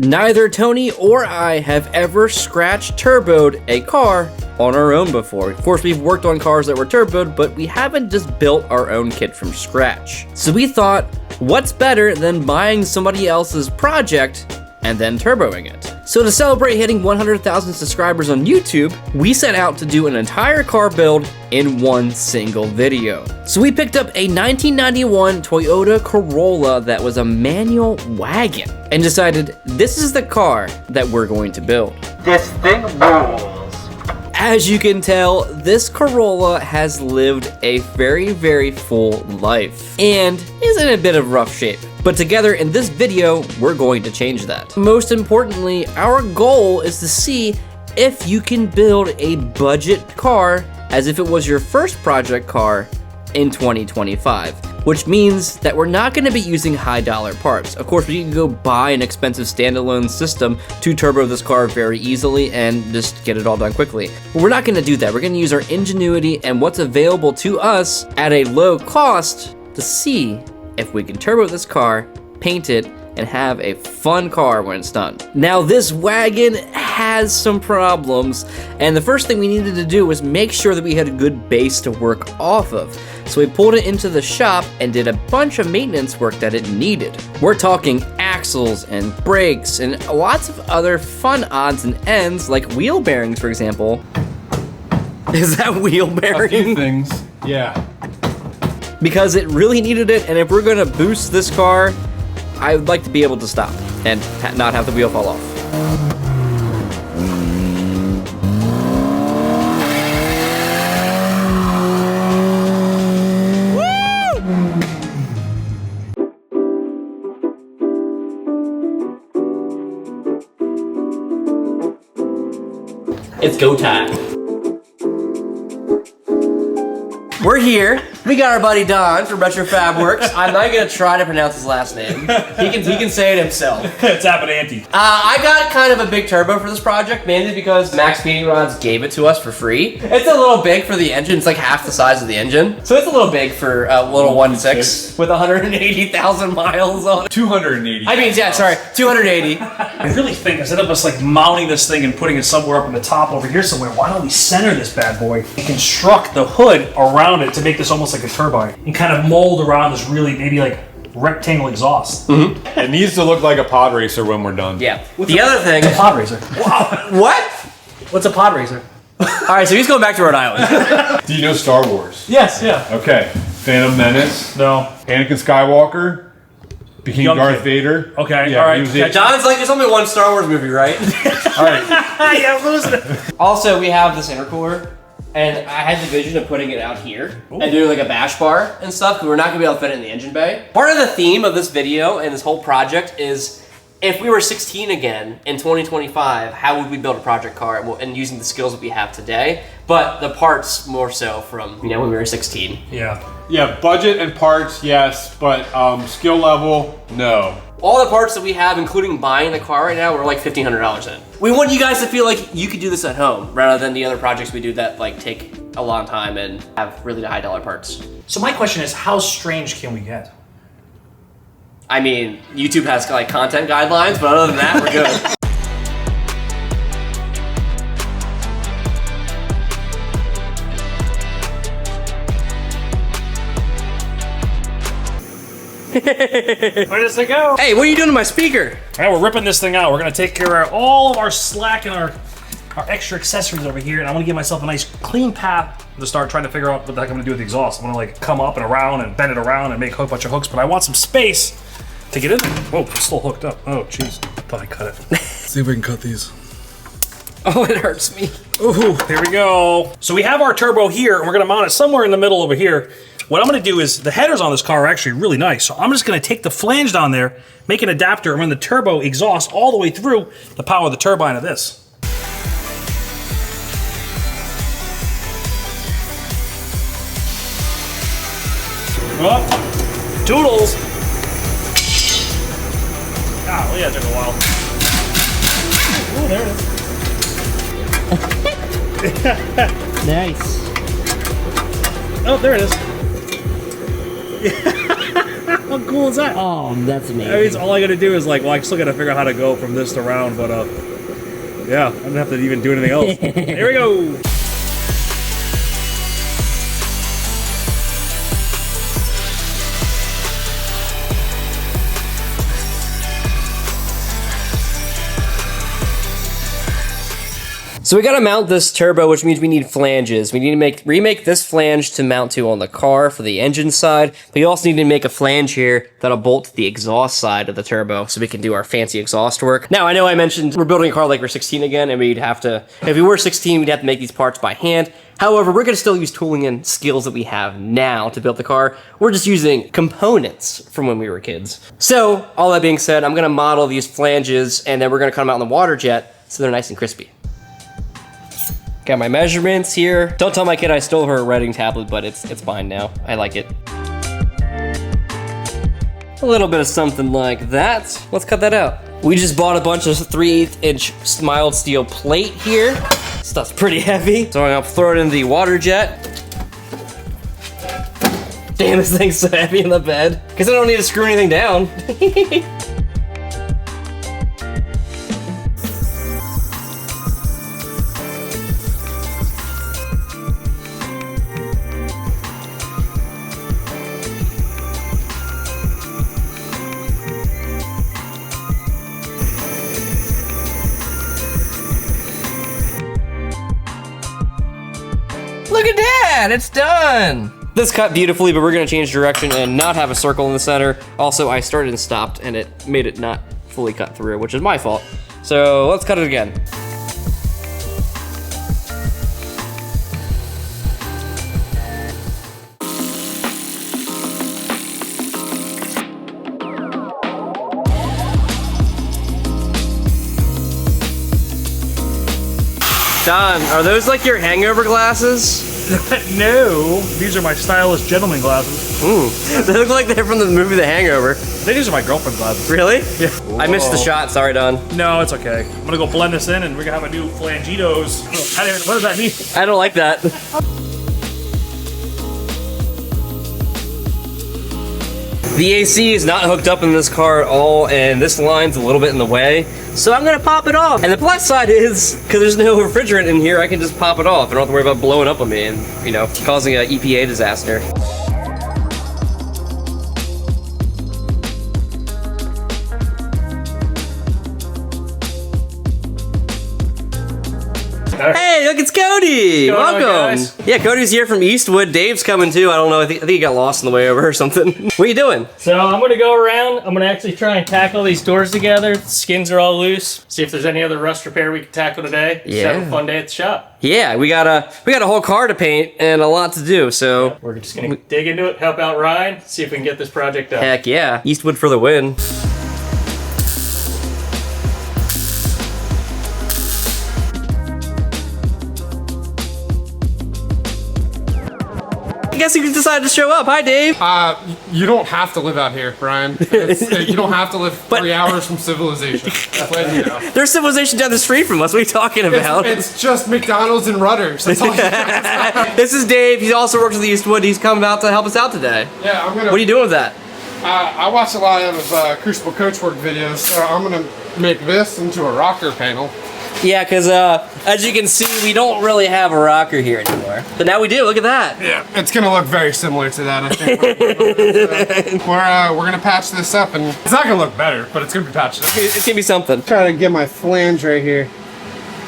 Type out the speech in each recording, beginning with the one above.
Neither Tony or I have ever scratch turboed a car on our own before. Of course, we've worked on cars that were turboed, but we haven't just built our own kit from scratch. So we thought, what's better than buying somebody else's project and then turboing it? So to celebrate hitting 100,000 subscribers on YouTube, we set out to do an entire car build in one single video. So we picked up a 1991 Toyota Corolla that was a manual wagon and decided this is the car that we're going to build. This thing rules. As you can tell, this Corolla has lived a very, very full life and is in a bit of rough shape. But together in this video, we're going to change that. Most importantly, our goal is to see if you can build a budget car as if it was your first project car in 2025, which means that we're not gonna be using high dollar parts. Of course, we can go buy an expensive standalone system to turbo this car very easily and just get it all done quickly. But we're not gonna do that. We're gonna use our ingenuity and what's available to us at a low cost to see if we can turbo this car, paint it, and have a fun car when it's done. Now, this wagon has some problems, and the first thing we needed to do was make sure that we had a good base to work off of. So we pulled it into the shop and did a bunch of maintenance work that it needed. We're talking axles and brakes and lots of other fun odds and ends, like wheel bearings, for example. Is that wheel bearing? A few things, yeah. Because it really needed it, and if we're gonna boost this car, I would like to be able to stop and not have the wheel fall off. It's go time. We're here. We got our buddy Don from Retro Fab Works. I'm not gonna try to pronounce his last name. He can say it himself. It's Abernathy. I got kind of a big turbo for this project, mainly because Max Painting Rods gave it to us for free. It's a little big for the engine. It's like half the size of the engine. So it's a little big for a little 1.6 with 180,000 miles on it. 280. I mean, yeah, sorry, 280. I really think instead of us like mounting this thing and putting it somewhere up on the top over here somewhere, why don't we center this bad boy and construct the hood around it to make this almost like a turbine and kind of mold around this really maybe like rectangle exhaust. Mm-hmm. It needs to look like a pod racer when we're done. Yeah. The other thing. What's a pod racer? Wow. What? What's a pod racer? All right, so he's going back to Rhode Island. Do you know Star Wars? Yes, yeah. Okay. Phantom Menace. No. Anakin Skywalker became Young Darth kid. Vader. Okay, Yeah, all right. he was it. John's like, there's only one Star Wars movie, right? All right. Yeah, I'm losing it. Also, we have this intercooler, and I had the vision of putting it out here and doing like a bash bar and stuff, because we're not gonna be able to fit it in the engine bay. Part of the theme of this video and this whole project is, if we were 16 again in 2025, how would we build a project car and using the skills that we have today? But the parts more so from, when we were 16. Yeah. Yeah, budget and parts, yes, but skill level, no. All the parts that we have, including buying the car right now, we're like $1,500 in. We want you guys to feel like you could do this at home rather than the other projects we do that like take a long time and have really high dollar parts. So my question is, how strange can we get? I mean, YouTube has like content guidelines, but other than that, we're good. Where does it go? Hey, what are you doing to my speaker? All right, we're ripping this thing out. We're gonna take care of all of our slack and our extra accessories over here, and I want to give myself a nice clean path to start trying to figure out what the heck I'm gonna do with the exhaust. I want to like come up and around and bend it around and make a bunch of hooks, but I want some space to get in. Whoa, it's still hooked up. Oh, jeez, thought I cut it. See if we can cut these. Oh, it hurts me. Ooh, here we go. So we have our turbo here, and we're gonna mount it somewhere in the middle over here. What I'm gonna do is, the headers on this car are actually really nice, so I'm just gonna take the flange down there, make an adapter, and run the turbo exhaust all the way through to power the turbine of this. Oh, toodles! Ah, yeah, it took a while. Oh, there it is. Nice. Oh, there it is. How cool is that? Oh, that's amazing. That means all I gotta do is like, well, I still gotta figure out how to go from this to round, but yeah, I don't have to even do anything else. Here we go. So we gotta mount this turbo, which means we need flanges. We need to remake this flange to mount to on the car for the engine side, but you also need to make a flange here that'll bolt to the exhaust side of the turbo so we can do our fancy exhaust work. Now, I know I mentioned we're building a car like we're 16 again, and we'd have to, if we were 16, we'd have to make these parts by hand. However, we're gonna still use tooling and skills that we have now to build the car. We're just using components from when we were kids. So, all that being said, I'm gonna model these flanges, and then we're gonna cut them out in the water jet so they're nice and crispy. Got my measurements here. Don't tell my kid I stole her writing tablet, but it's fine now. I like it. A little bit of something like that. Let's cut that out. We just bought a bunch of 3/8 inch mild steel plate here. Stuff's pretty heavy. So I'm gonna throw it in the water jet. Damn, this thing's so heavy in the bed. Guess I don't need to screw anything down. Look at that, it's done. This cut beautifully, but we're gonna change direction and not have a circle in the center. Also, I started and stopped and it made it not fully cut through, which is my fault. So let's cut it again. Don, are those like your hangover glasses? No, these are my stylish gentleman glasses. Ooh, they look like they're from the movie The Hangover. I think these are my girlfriend's glasses. Really? Yeah. I missed the shot, sorry Don. No, it's okay. I'm gonna go blend this in and we're gonna have a new flangitos. What does that mean? I don't like that. The AC is not hooked up in this car at all, and this line's a little bit in the way, so I'm gonna pop it off. And the plus side is, because there's no refrigerant in here, I can just pop it off. I don't have to worry about blowing up on me and, you know, causing an EPA disaster. Hey, look, it's Cody! Welcome! Yeah, Cody's here from Eastwood. Dave's coming too. I don't know. I think he got lost on the way over or something. What are you doing? So I'm gonna go around. I'm gonna actually try and tackle these doors together. The skins are all loose. See if there's any other rust repair we can tackle today. Yeah. Just have a fun day at the shop. Yeah, we got a whole car to paint and a lot to do. So We're just gonna dig into it, help out Ryan, see if we can get this project done. heck yeah, Eastwood for the win. I guess you decided to show up. Hi, Dave. You don't have to live out here, Brian. You don't have to live 3 hours from civilization. But, you know. There's civilization down the street from us. What are you talking about? It's just McDonald's and Rudders. That's all you got. This is Dave. He also works at the Eastwood. He's come out to help us out today. Yeah, I'm gonna. What are you doing with that? I watch a lot of Crucible Coachwork videos, so I'm gonna make this into a rocker panel. Yeah, because as you can see, we don't really have a rocker here anymore. But now we do. Look at that. Yeah, it's gonna look very similar to that, I think. We're gonna patch this up, and it's not gonna look better, but it's gonna be patched up. It's gonna be something. Trying to get my flange right here.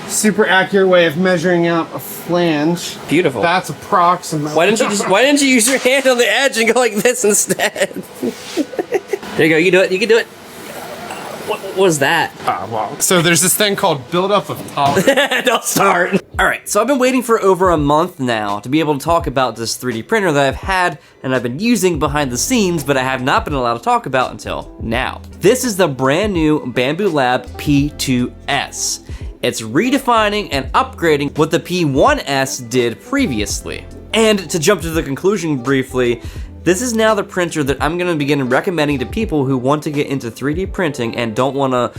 Super accurate way of measuring out a flange. Beautiful. That's approximate. Why didn't you use your hand on the edge and go like this instead? There you go. You can do it. You can do it. What was that? Well, so there's this thing called buildup of tolerance. Don't start. All right, so I've been waiting for over a month now to be able to talk about this 3D printer that I've had and I've been using behind the scenes, but I have not been allowed to talk about until now. This is the brand new Bambu Lab P2S. It's redefining and upgrading what the P1S did previously. And to jump to the conclusion briefly, this is now the printer that I'm gonna begin recommending to people who want to get into 3D printing and don't wanna,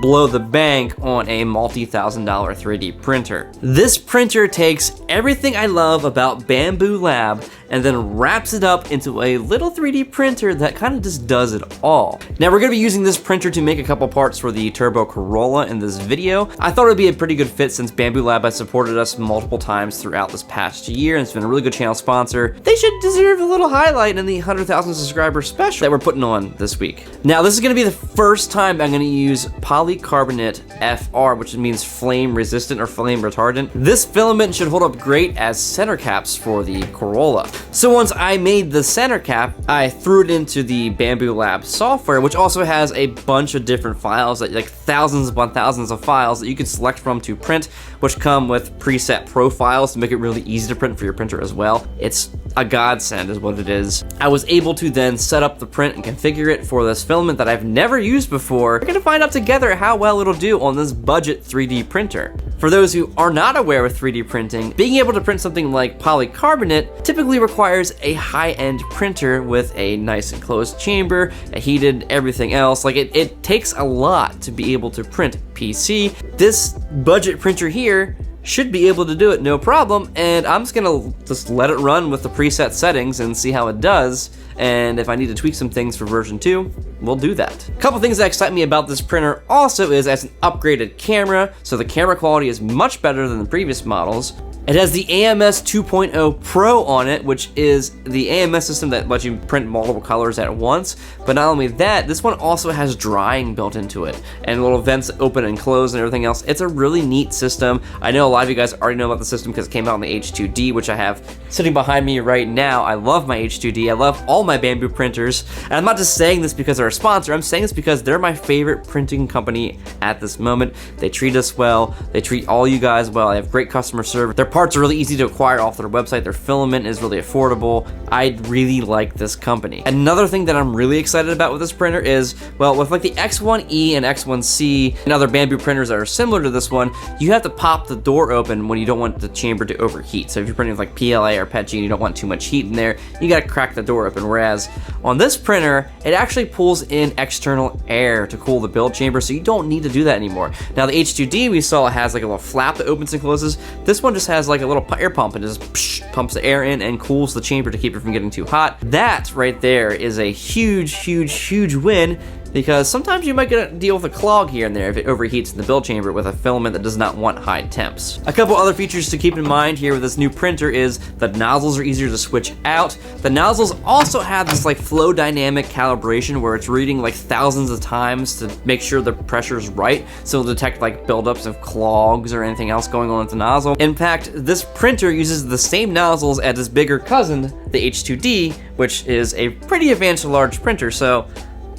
blow the bank on a multi-$1,000 3D printer. This printer takes everything I love about Bambu Lab and then wraps it up into a little 3D printer that kind of just does it all. Now we're gonna be using this printer to make a couple parts for the Turbo Corolla in this video. I thought it would be a pretty good fit since Bambu Lab has supported us multiple times throughout this past year and it's been a really good channel sponsor. They should deserve a little highlight in the 100,000 subscriber special that we're putting on this week. Now this is gonna be the first time I'm gonna use polycarbonate FR, which means flame resistant or flame retardant. This filament should hold up great as center caps for the Corolla. So once I made the center cap, I threw it into the Bambu Lab software, which also has a bunch of different files, like thousands upon thousands of files that you can select from to print, which come with preset profiles to make it really easy to print for your printer as well. It's a godsend is what it is. I was able to then set up the print and configure it for this filament that I've never used before. We're gonna find out together how well it'll do on this budget 3D printer. For those who are not aware with 3D printing, being able to print something like polycarbonate typically requires a high-end printer with a nice enclosed chamber, a heated everything else. Like it takes a lot to be able to print PC. This budget printer here should be able to do it no problem, and I'm just gonna let it run with the preset settings and see how it does. And if I need to tweak some things for version 2, we'll do that. A couple things that excite me about this printer also is as an upgraded camera, so the camera quality is much better than the previous models. It has the AMS 2.0 Pro on it, which is the AMS system that lets you print multiple colors at once. But not only that, this one also has drying built into it and little vents that open and close and everything else. It's a really neat system. I know a lot of you guys already know about the system because it came out on the H2D, which I have sitting behind me right now. I love my H2D. I love all my Bambu printers. And I'm not just saying this because they're a sponsor. I'm saying this because they're my favorite printing company at this moment. They treat us well. They treat all you guys well. They have great customer service. Their parts are really easy to acquire off their website. Their filament is really affordable. I really like this company. Another thing that I'm really excited about with this printer is, well, with like the X1E and X1C and other Bambu printers that are similar to this one, you have to pop the door open when you don't want the chamber to overheat. So if you're printing with like PLA or PETG and you don't want too much heat in there, you gotta crack the door open. Whereas on this printer, it actually pulls in external air to cool the build chamber, so you don't need to do that anymore. Now the H2D we saw has like a little flap that opens and closes. This one just has like a little air pump and just pumps the air in and cools the chamber to keep it from getting too hot. That right there is a huge win, because sometimes you might get a deal with a clog here and there if it overheats in the build chamber with a filament that does not want high temps. A couple other features to keep in mind here with this new printer is the nozzles are easier to switch out. The nozzles also have this like flow dynamic calibration where it's reading like thousands of times to make sure the pressure's right, so it'll detect like buildups of clogs or anything else going on with the nozzle. In fact, this printer uses the same nozzles as its bigger cousin, the H2D, which is a pretty advanced large printer, so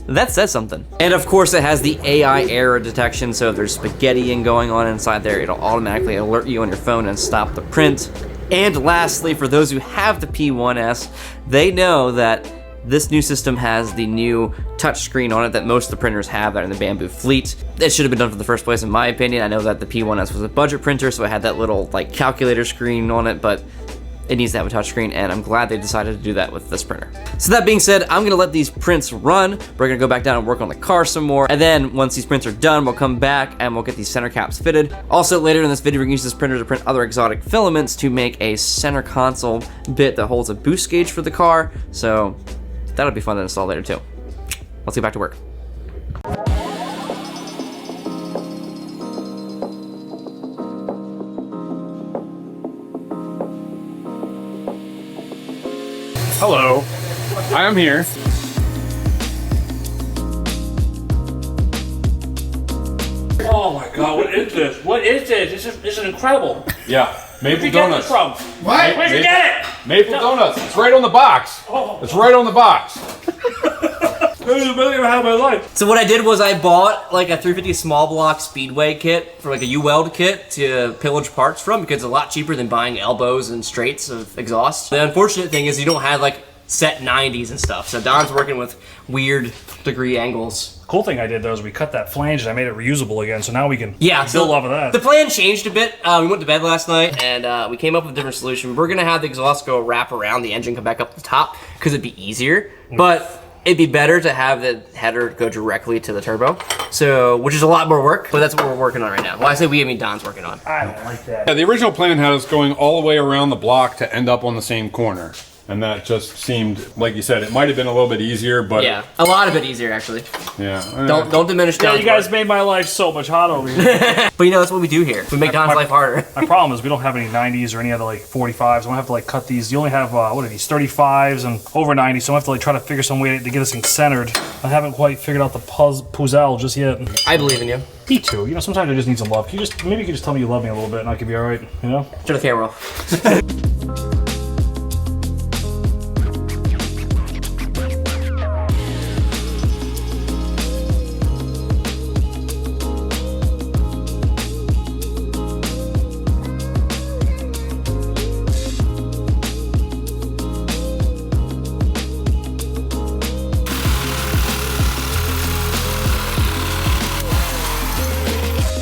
that says something. And of course it has the AI error detection, so if there's spaghettiing going on inside there, it'll automatically alert you on your phone and stop the print. And lastly, for those who have the P1S, they know that this new system has the new touchscreen on it that most of the printers have that are in the Bambu fleet. It should have been done from the first place in my opinion. I know that the P1S was a budget printer, so it had that little like calculator screen on it, but it needs to have a touchscreen, and I'm glad they decided to do that with this printer. So that being said, I'm gonna let these prints run. We're gonna go back down and work on the car some more, and then once these prints are done, we'll come back and we'll get these center caps fitted. Also, later in this video, we're gonna use this printer to print other exotic filaments to make a center console bit that holds a boost gauge for the car, so that'll be fun to install later too. Let's get back to work. Hello, I am here. Oh my god, what is this? What is this? This is incredible. Yeah, Maple Where'd you get this Donuts. from? What? Where'd you get it? Maple Donuts. It's right on the box. Oh. It's right on the box. This is the best I've ever had in my life. So what I did was I bought like a 350 small block Speedway kit for like a U-weld kit to pillage parts from, because it's a lot cheaper than buying elbows and straights of exhaust. The unfortunate thing is you don't have like set 90s and stuff, so Don's working with weird degree angles. Cool thing I did though is we cut that flange and I made it reusable again, so now we can build off of that. The plan changed a bit. We went to bed last night and we came up with a different solution. We're gonna have the exhaust go wrap around the engine, come back up the top, because it'd be easier, but it'd be better to have the header go directly to the turbo, so which is a lot more work, but that's what we're working on right now. Well, I say we, I mean Don's working on. I don't like that. Yeah, the original plan had us going all the way around the block to end up on the same corner. And that just seemed, like you said, it might have been a little bit easier, but Yeah, a lot of it easier actually. yeah. Don't diminish Yeah, Don's you guys work. made my life so much hotter over here. But you know that's what we do here. We make Don's life harder. My problem is we don't have any 90s or any other like 45s. I'm gonna have to like cut these. You only have what are these 35s and over 90s, so I have to like try to figure some way to get this thing centered. I haven't quite figured out the puzzle just yet. I believe in you. Me too. You know, sometimes I just need some love. Maybe you could just tell me you love me a little bit, and I could be all right. You know? Turn the camera off.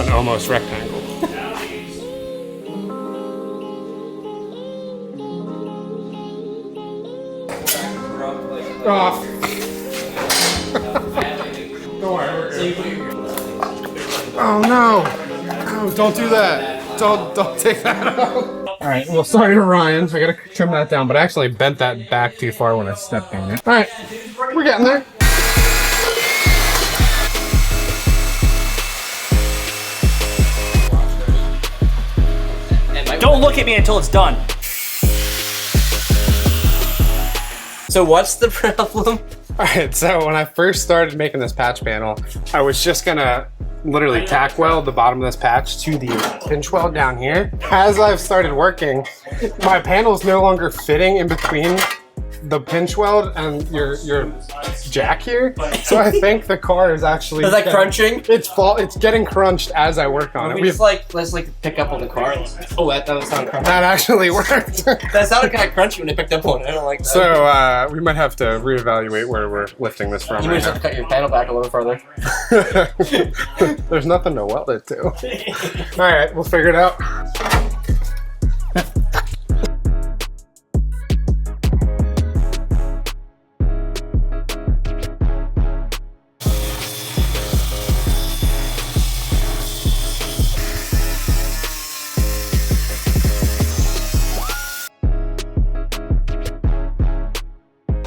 An almost rectangle. Off. Don't worry, we're good. Oh no! Oh, don't do that. Don't take that out. All right. Well, sorry to Ryan. I gotta trim that down, but I actually bent that back too far when I stepped on it. All right, we're getting there. Don't look at me until it's done. So what's the problem? All right, so when I first started making this patch panel, I was just gonna literally tack weld the bottom of this patch to the pinch weld down here. As I've started working, my panel is no longer fitting in between the pinch weld and your jack here. So I think the car is actually Is that crunching? It's getting crunched as I work on it. Let's pick up on the car. Oh, that doesn't sound crunchy. That actually worked. That sounded kind of crunchy when I picked up on it. I don't like that. So we might have to reevaluate where we're lifting this from. You might just have to cut your panel back a little further. There's nothing to weld it to. All right, we'll figure it out.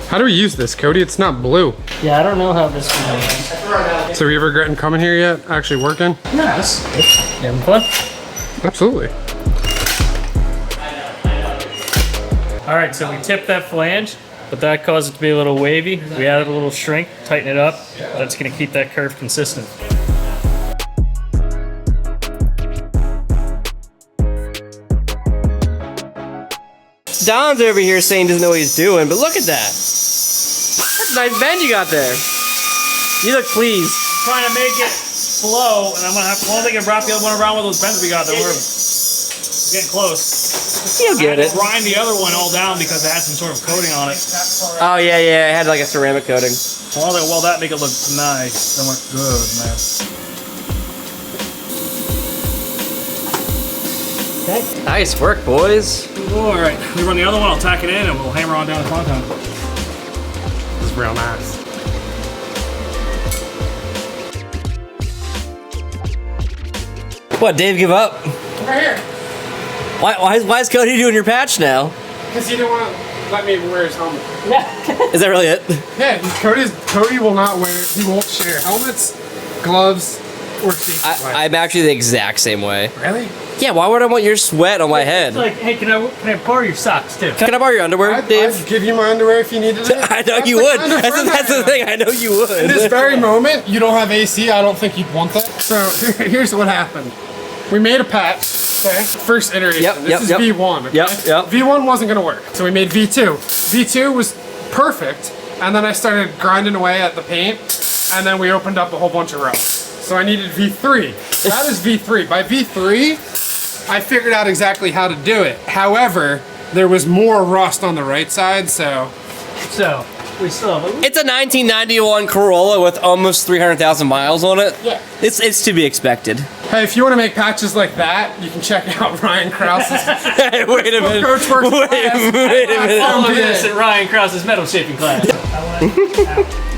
How do we use this, Cody? It's not blue. Yeah, I don't know how this can So are you ever regretting coming here yet? Actually working? Yes. You having fun? Absolutely. All right, so we tipped that flange, but that caused it to be a little wavy. We added a little shrink, tighten it up. That's gonna keep that curve consistent. Don's over here saying he doesn't know what he's doing, but look at that. That's a nice bend you got there. You look pleased. Trying to make it flow, and I'm gonna have one thing and wrap the other one around with those bends we got. That we're getting close. You'll get it. Grind the other one all down because it had some sort of coating on it. Oh yeah, it had like a ceramic coating. Well, that make it look nice. That look good, man. Okay. Nice work, boys. All right, we run the other one. I'll tack it in, and we'll hammer on down the content. This is real nice. What, Dave give up? Right here. Why is Cody doing your patch now? Because he didn't want to let me wear his helmet. Is that really it? Yeah, Cody will not wear, he won't share helmets, gloves, or safety glasses. I'm actually the exact same way. Really? Yeah, why would I want your sweat on my head? It's like, hey, can I borrow your socks too? Can I borrow your underwear, Dave? I'd give you my underwear if you needed it. I know That's you the would. kind of friend That's I the am. thing. I know you would. In this very moment, you don't have AC. I don't think you'd want that. So here's what happened. We made a patch. Okay. First iteration. This is V1. Okay? Yep. V1 wasn't gonna work, so we made V2. V2 was perfect, and then I started grinding away at the paint, and then we opened up a whole bunch of rows. So I needed V3. That is V3. By V3, I figured out exactly how to do it. However, there was more rust on the right side, so we still have a It's a 1991 Corolla with almost 300,000 miles on it. yeah. It's to be expected. Hey, if you want to make patches like that, you can check out Ryan Krause's. Hey, wait a minute. Coach works Wait a minute. all of this in Ryan Krause's metal shaping class.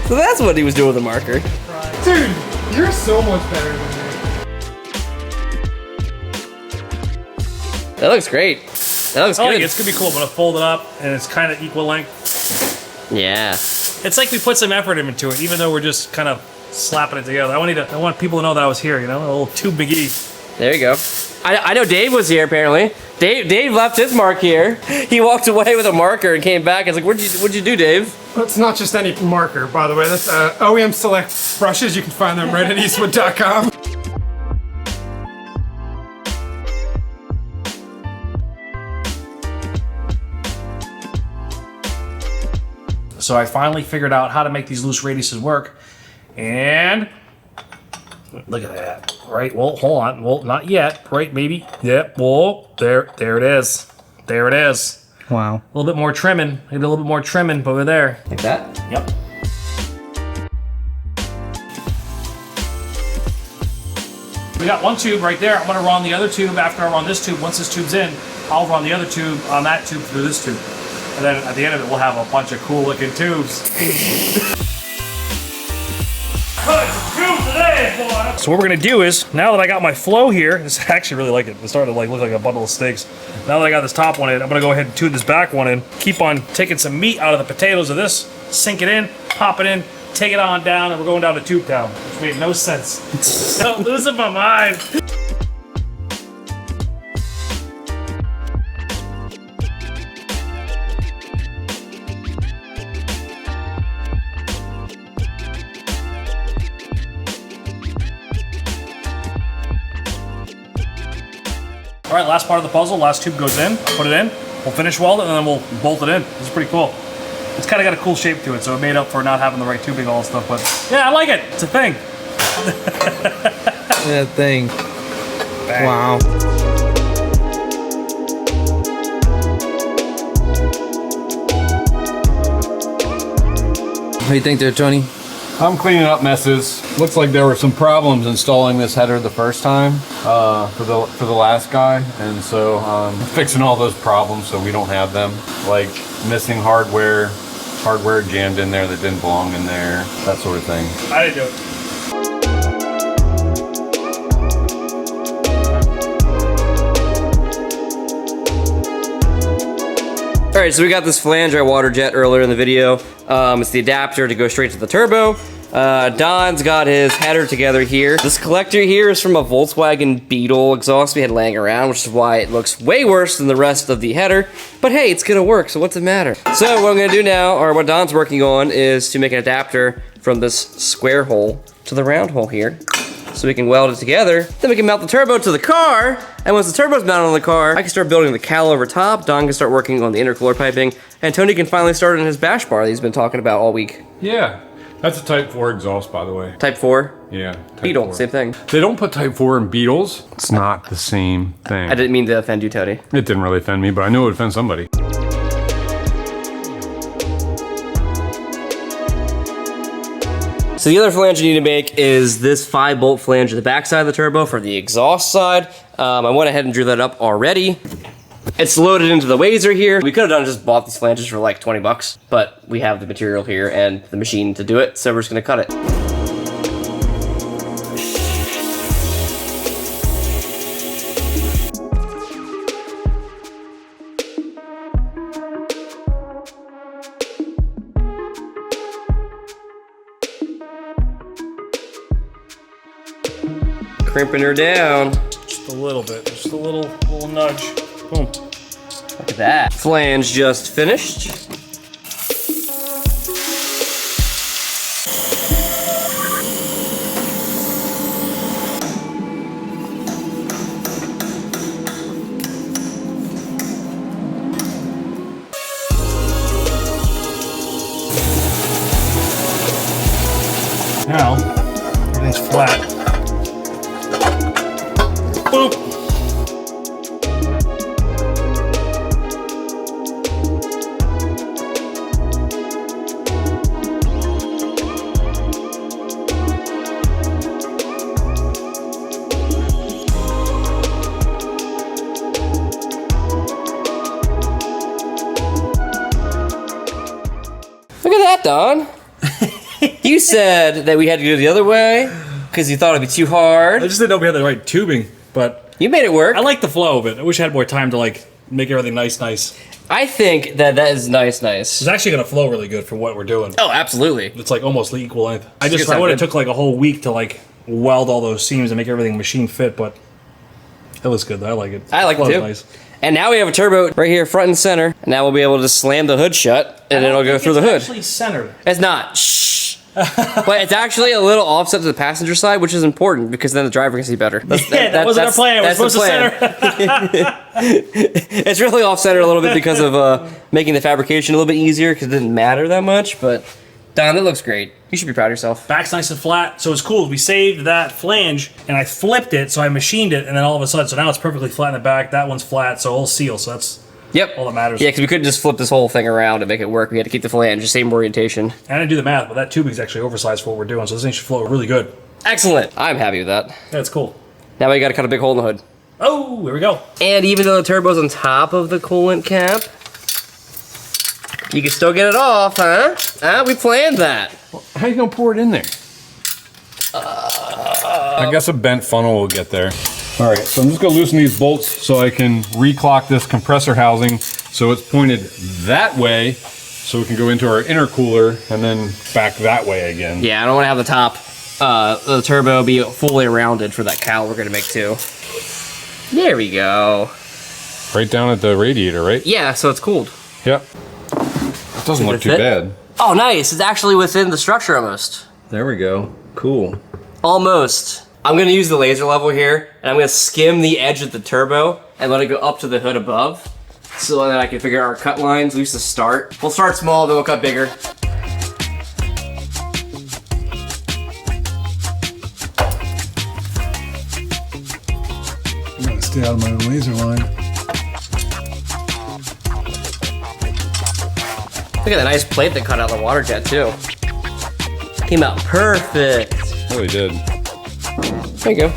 So that's what he was doing with the marker. Dude, you're so much better than me. That looks great. That looks I like good. it. It's gonna be cool. I'm gonna fold it up, and it's kind of equal length. Yeah. It's like we put some effort into it, even though we're just kind of slapping it together. I want people to know that I was here. You know, a little tube McGee. There you go. I know Dave was here apparently. Dave left his mark here. He walked away with a marker and came back. I was like, what'd you do, Dave? It's not just any marker, by the way. That's OEM Select brushes. You can find them right at eastwood.com. So I finally figured out how to make these loose radiuses work, and look at that. Right, well, hold on. Well, not yet. Right, maybe. Yep, whoa, there it is. There it is. Wow. A little bit more trimming. Maybe a little bit more trimming over there. Like that? Yep. We got one tube right there. I'm gonna run the other tube after I run this tube. Once this tube's in, I'll run the other tube on that tube through this tube. And then at the end of it, we'll have a bunch of cool looking tubes. So what we're gonna do is, now that I got my flow here, I actually really like it. It's starting to look like a bundle of steaks. Now that I got this top one in, I'm gonna go ahead and tune this back one in. Keep on taking some meat out of the potatoes of this, sink it in, pop it in, take it on down, and we're going down to Tube Town. Which made no sense. I'm losing my mind. All right, last part of the puzzle, last tube goes in, put it in, we'll finish weld it, and then we'll bolt it in. This is pretty cool. It's kind of got a cool shape to it, so it made up for not having the right tubing all and stuff, but yeah, I like it. It's a thing. That thing. Bang. Wow. What do you think there, Tony? I'm cleaning up messes. Looks like there were some problems installing this header the first time for the last guy, and so fixing all those problems so we don't have them, like missing hardware jammed in there that didn't belong in there, that sort of thing. I didn't do it. All right, so we got this flange I water jet earlier in the video. It's the adapter to go straight to the turbo. Don's got his header together here. This collector here is from a Volkswagen Beetle exhaust we had laying around, which is why it looks way worse than the rest of the header. But hey, it's gonna work, so what's the matter? So what I'm gonna do now, or what Don's working on, is to make an adapter from this square hole to the round hole here. So we can weld it together. Then we can mount the turbo to the car. And once the turbo's mounted on the car, I can start building the cowl over top. Don can start working on the intercooler piping. And Tony can finally start on his bash bar that he's been talking about all week. Yeah, that's a Type 4 exhaust, by the way. Type 4? Yeah. Type Beetle, 4. same thing. They don't put Type 4 in Beetles. It's not the same thing. I didn't mean to offend you, Tony. It didn't really offend me, but I knew it would offend somebody. So the other flange you need to make is this 5-bolt flange at the backside of the turbo for the exhaust side. I went ahead and drew that up already. It's loaded into the Wazer here. We could have just bought these flanges for like 20 bucks, but we have the material here and the machine to do it, so we're just gonna cut it. Crimping her down. Just a little bit, just a little nudge. Boom. Look at that. Flange just finished. Now, everything's flat. Boop. Look at that, Don. You said that we had to go the other way because you thought it'd be too I hard. just didn't know we had the right tubing, but You made it work. I like the flow of it. I wish I had more time to like make everything nice. I think that is nice. It's actually gonna flow really good for what we're doing. Oh, absolutely. It's like almost equal length. I It's would have good. took like a whole week to like weld all those seams and make everything machine fit, but it looks good though. I like it. I like it Flow's too. Nice. And now we have a turbo right here, front and center. And now we'll be able to slam the hood shut, and it'll go through the hood. It's actually centered. It's not. Shh. But it's actually a little offset to the passenger side, which is important because then the driver can see better. That wasn't our plan. We're supposed to center. It's really off-center a little bit because of making the fabrication a little bit easier because it didn't matter that much. But Don, that looks great. You should be proud of yourself. Back's nice and flat, so it's cool. We saved that flange, and I flipped it, so I machined it, and then all of a sudden, so now it's perfectly flat in the back. That one's flat, so it'll seal. So that's Yep. all that matters. Yeah, because we couldn't just flip this whole thing around and make it work. We had to keep the flange, the same orientation. I didn't do the math, but that tubing is actually oversized for what we're doing, so this thing should flow really good. Excellent. I'm happy with that. That's cool. Now we got to cut a big hole in the hood. Oh, here we go. And even though the turbo's on top of the coolant cap, you can still get it off, huh? We planned that. How you gonna pour it in there? I guess a bent funnel will get there. All right, so I'm just gonna loosen these bolts so I can reclock this compressor housing so it's pointed that way so we can go into our intercooler and then back that way again. Yeah, I don't want to have the top, the turbo be fully rounded for that cowl we're gonna make too. There we go. Right down at the radiator, right? Yeah, so it's cooled. Yep. It doesn't look it too fit? bad. Oh, nice. It's actually within the structure almost. There we go. Cool. Almost. I'm gonna use the laser level here, and I'm gonna skim the edge of the turbo and let it go up to the hood above, so that I can figure out our cut lines, at least to start. We'll start small, then we'll cut bigger. I'm gonna stay out of my laser line. Look at that nice plate that cut out the water jet too. Came out perfect. Really did. There you go.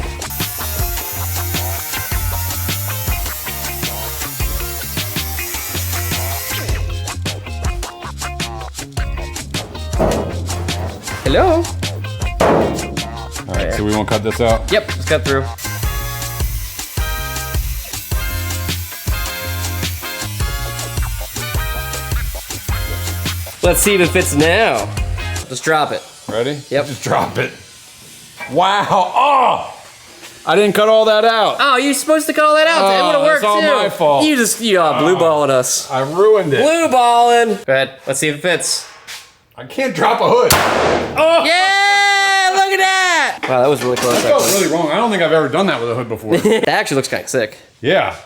Hello? All right, so we won't cut this out. Yep, let's cut through. Let's see if it fits now. Just drop it. Ready? Yep. Just drop it. Wow. Oh! I didn't cut all that out. Oh, you're supposed to cut all that out. It would have worked it's all too. my fault. You just blue balling us. I ruined it. Blue balling. Go ahead. Let's see if it fits. I can't drop a hood. Yeah! Look at that. Wow, that was really close. That was Actually. really wrong. I don't think I've ever done that with a hood before. That actually looks kind of sick. Yeah.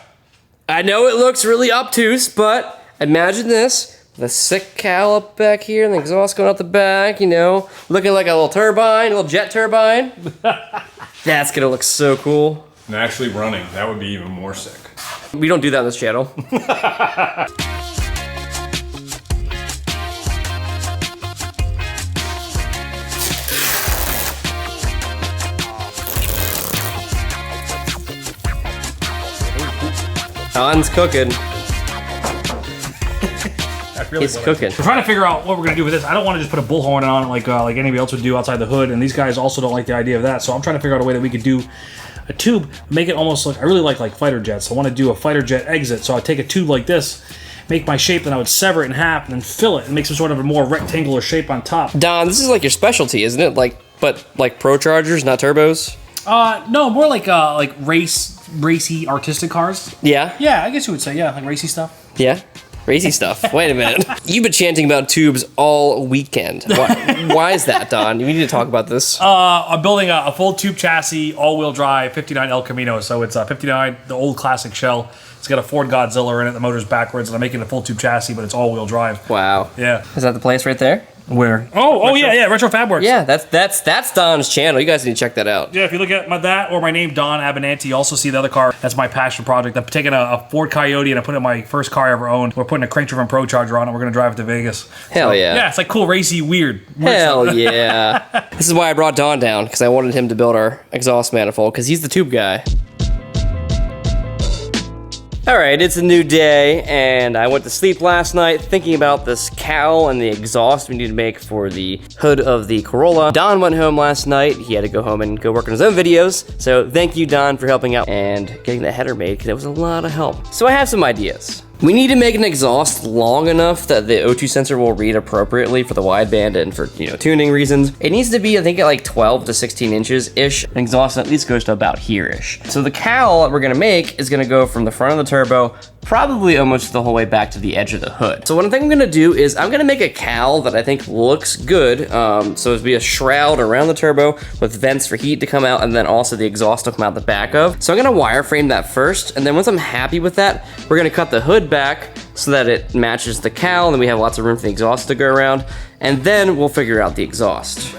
I know it looks really obtuse, but imagine this. The sick cowl up back here and the exhaust going out the back, you know, looking like a little turbine, a little jet turbine. That's gonna look so cool. And actually running, that would be even more sick. We don't do that on this channel. Don's cooking. Really He's cooking. We're trying to figure out what we're gonna do with this. I don't want to just put a bullhorn on it like anybody else would do outside the hood, and these guys also don't like the idea of that. So I'm trying to figure out a way that we could do a tube, make it almost like, I really like fighter jets. I want to do a fighter jet exit. So I take a tube like this, make my shape, then I would sever it in half and then fill it and make some sort of a more rectangular shape on top. Don, this is like your specialty, isn't it? But like pro chargers, not turbos. No, more like racy artistic cars. Yeah. Yeah, I guess you would say, yeah, like racy stuff. Yeah. Crazy stuff. Wait a minute. You've been chanting about tubes all weekend. Why is that, Don? We need to talk about this. I'm building a full tube chassis, all-wheel drive, 59 El Camino. So it's a 59, the old classic shell. It's got a Ford Godzilla in it. The motor's backwards, and I'm making a full tube chassis, but it's all-wheel drive. Wow. Yeah. Is that the place right there? Where? Oh yeah, Retro Fab Works. Yeah, that's Don's channel. You guys need to check that out. Yeah, if you look at that or my name, Don Abinanti, you also see the other car. That's my passion project. I'm taking a Ford Coyote and I put it in my first car I ever owned. We're putting a crank-driven Pro Charger on it. We're going to drive it to Vegas. Hell yeah. Yeah, it's like cool, racy, weird. Hell yeah. This is why I brought Don down, because I wanted him to build our exhaust manifold, because he's the tube guy. All right, it's a new day, and I went to sleep last night thinking about this cowl and the exhaust we need to make for the hood of the Corolla. Don went home last night. He had to go home and go work on his own videos. So thank you, Don, for helping out and getting the header made, because it was a lot of help. So I have some ideas. We need to make an exhaust long enough that the O2 sensor will read appropriately for the wideband and for, tuning reasons. It needs to be, I think, at like 12 to 16 inches-ish. An exhaust at least goes to about here-ish. So the cowl that we're gonna make is gonna go from the front of the turbo probably almost the whole way back to the edge of the hood. So what I think I'm gonna do is I'm gonna make a cowl that I think looks good. So it'd be a shroud around the turbo with vents for heat to come out, and then also the exhaust to come out the back of. So I'm gonna wireframe that first, and then once I'm happy with that, we're gonna cut the hood back so that it matches the cowl, and then we have lots of room for the exhaust to go around, and then we'll figure out the exhaust.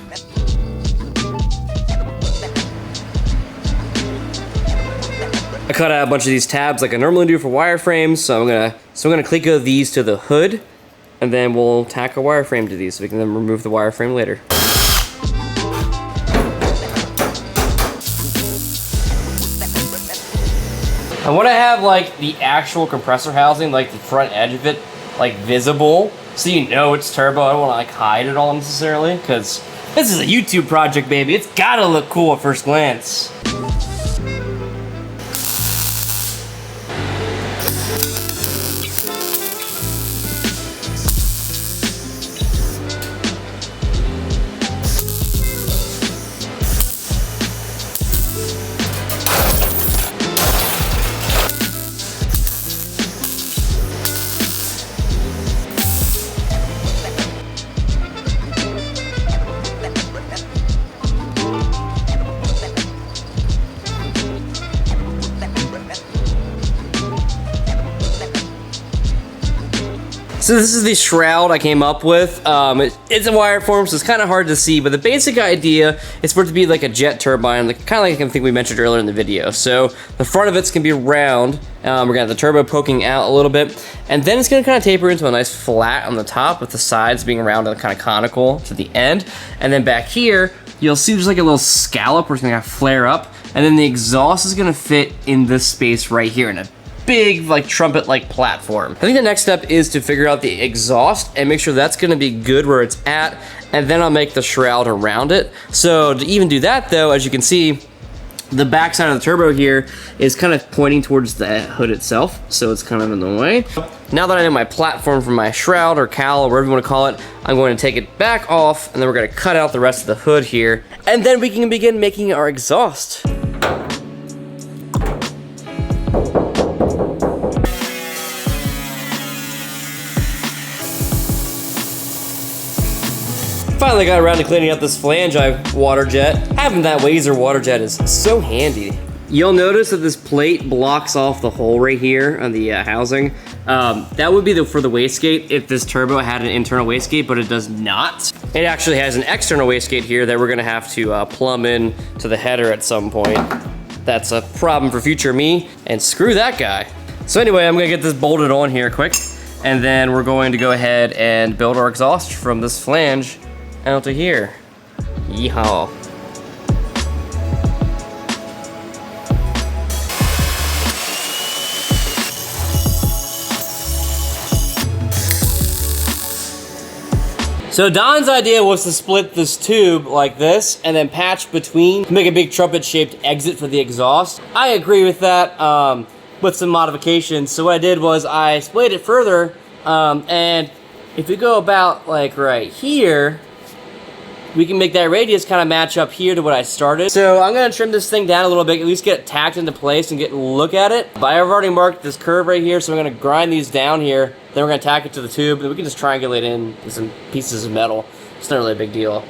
I cut out a bunch of these tabs like I normally do for wireframes, so I'm gonna Cleco these to the hood, and then we'll tack a wireframe to these so we can then remove the wireframe later. I want to have like the actual compressor housing, like the front edge of it, like visible, so you know it's turbo. I don't want to like hide it all necessarily, because this is a YouTube project, baby. It's gotta look cool at first glance. So this is the shroud I came up with. It's a wire form, so it's kind of hard to see, but the basic idea is for it to be like a jet turbine, like, kind of like I think we mentioned earlier in the video. So the front of it's gonna be round. We're gonna have the turbo poking out a little bit, and then it's gonna kind of taper into a nice flat on the top, with the sides being round and kind of conical to the end. And then back here, you'll see there's like a little scallop where it's gonna flare up, and then the exhaust is gonna fit in this space right here in a big like trumpet-like platform. I think the next step is to figure out the exhaust and make sure that's gonna be good where it's at, and then I'll make the shroud around it. So to even do that though, as you can see, the back side of the turbo here is kind of pointing towards the hood itself, so it's kind of in the way. Now that I know my platform for my shroud or cowl or whatever you want to call it, I'm going to take it back off, and then we're going to cut out the rest of the hood here, and then we can begin making our exhaust. Finally got around to cleaning up this flange I water jet. Having that Wazer water jet is so handy. You'll notice that this plate blocks off the hole right here on the housing. That would be for the wastegate if this turbo had an internal wastegate, but it does not. It actually has an external wastegate here that we're gonna have to plumb in to the header at some point. That's a problem for future me, and screw that guy. So anyway, I'm gonna get this bolted on here quick, and then we're going to go ahead and build our exhaust from this flange out to here. Yeehaw. So Don's idea was to split this tube like this and then patch between to make a big trumpet shaped exit for the exhaust. I agree with that with some modifications. So what I did was I split it further, and if we go about like right here, we can make that radius kind of match up here to what I started. So I'm gonna trim this thing down a little bit, at least get it tacked into place and get a look at it. But I've already marked this curve right here, so I'm gonna grind these down here, then we're gonna tack it to the tube, and then we can just triangulate in with some pieces of metal. It's not really a big deal.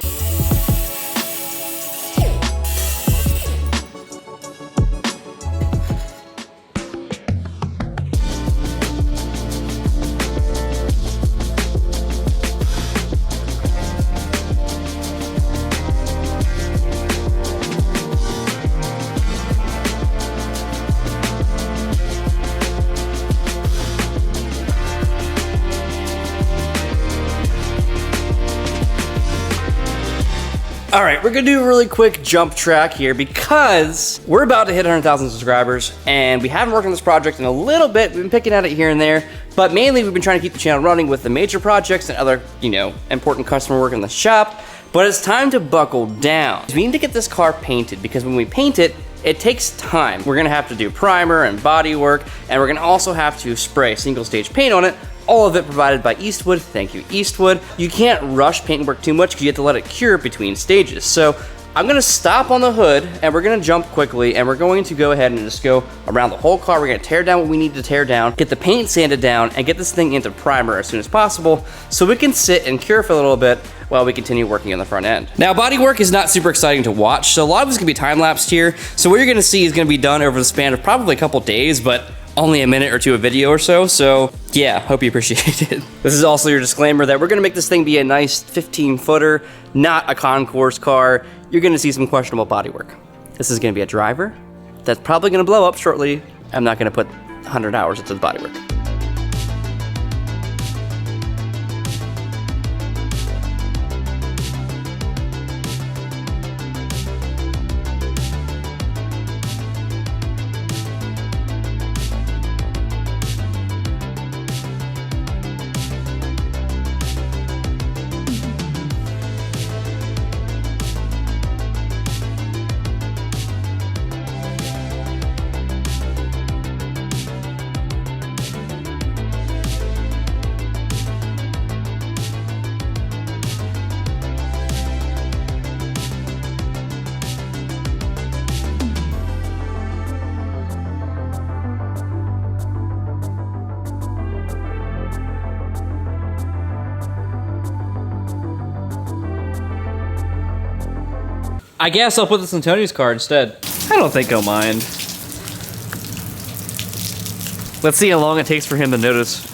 All right, we're gonna do a really quick jump track here because we're about to hit 100,000 subscribers and we haven't worked on this project in a little bit. We've been picking at it here and there, but mainly we've been trying to keep the channel running with the major projects and other, important customer work in the shop. But it's time to buckle down. We need to get this car painted because when we paint it, it takes time. We're gonna have to do primer and body work, and we're gonna also have to spray single stage paint on it. All of it provided by Eastwood. Thank you, Eastwood. You can't rush paint work too much because you have to let it cure between stages. So I'm gonna stop on the hood and we're gonna jump quickly and we're going to go ahead and just go around the whole car. We're gonna tear down what we need to tear down, get the paint sanded down, and get this thing into primer as soon as possible so we can sit and cure for a little bit while we continue working on the front end. Now, body work is not super exciting to watch, so a lot of it's gonna be time-lapsed here. So what you're gonna see is gonna be done over the span of probably a couple days, but only a minute or two a video or so. So yeah, hope you appreciate it. This is also your disclaimer that we're gonna make this thing be a nice 15-footer, not a concourse car. You're gonna see some questionable body work. This is gonna be a driver that's probably gonna blow up shortly. I'm not gonna put 100 hours into the body work. I guess I'll put this in Tony's car instead. I don't think he'll mind. Let's see how long it takes for him to notice.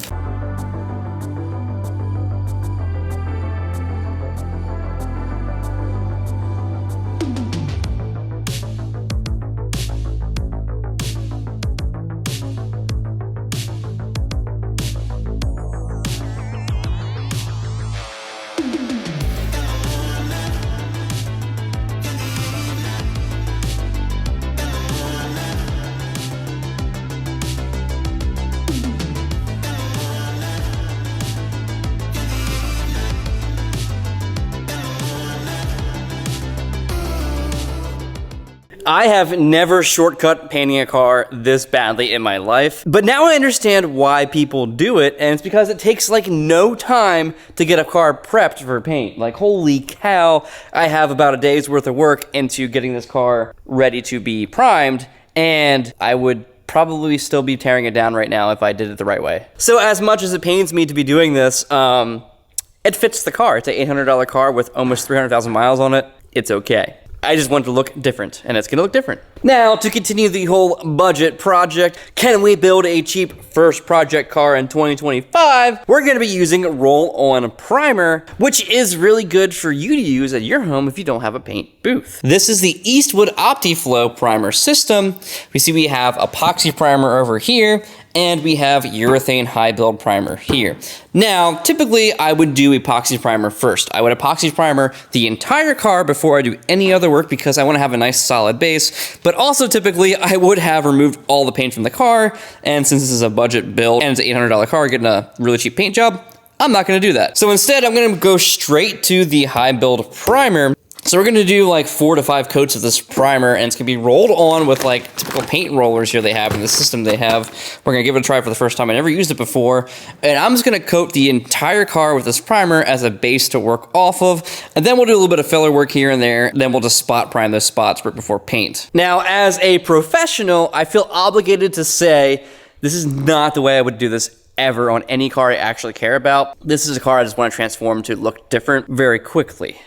I have never shortcut painting a car this badly in my life, but now I understand why people do it, and it's because it takes like no time to get a car prepped for paint. Like, holy cow, I have about a day's worth of work into getting this car ready to be primed, and I would probably still be tearing it down right now if I did it the right way. So as much as it pains me to be doing this, it fits the car. It's an $800 car with almost 300,000 miles on it. It's okay. I just want it to look different, and it's gonna look different. Now, to continue the whole budget project, can we build a cheap first project car in 2025? We're gonna be using roll-on primer, which is really good for you to use at your home if you don't have a paint booth. This is the Eastwood OptiFlow primer system. We have epoxy primer over here, and we have urethane high build primer here. Now, typically I would do epoxy primer first. I would epoxy primer the entire car before I do any other work because I want to have a nice solid base, but also typically I would have removed all the paint from the car, and since this is a budget build and it's an $800 car getting a really cheap paint job, I'm not gonna do that. So instead I'm gonna go straight to the high build primer. So we're gonna do like 4 to 5 coats of this primer, and it's gonna be rolled on with like typical paint rollers here they have in the system they have. We're gonna give it a try for the first time. I never used it before. And I'm just gonna coat the entire car with this primer as a base to work off of. And then we'll do a little bit of filler work here and there. Then we'll just spot prime those spots right before paint. Now, as a professional, I feel obligated to say, this is not the way I would do this ever on any car I actually care about. This is a car I just wanna transform to look different very quickly.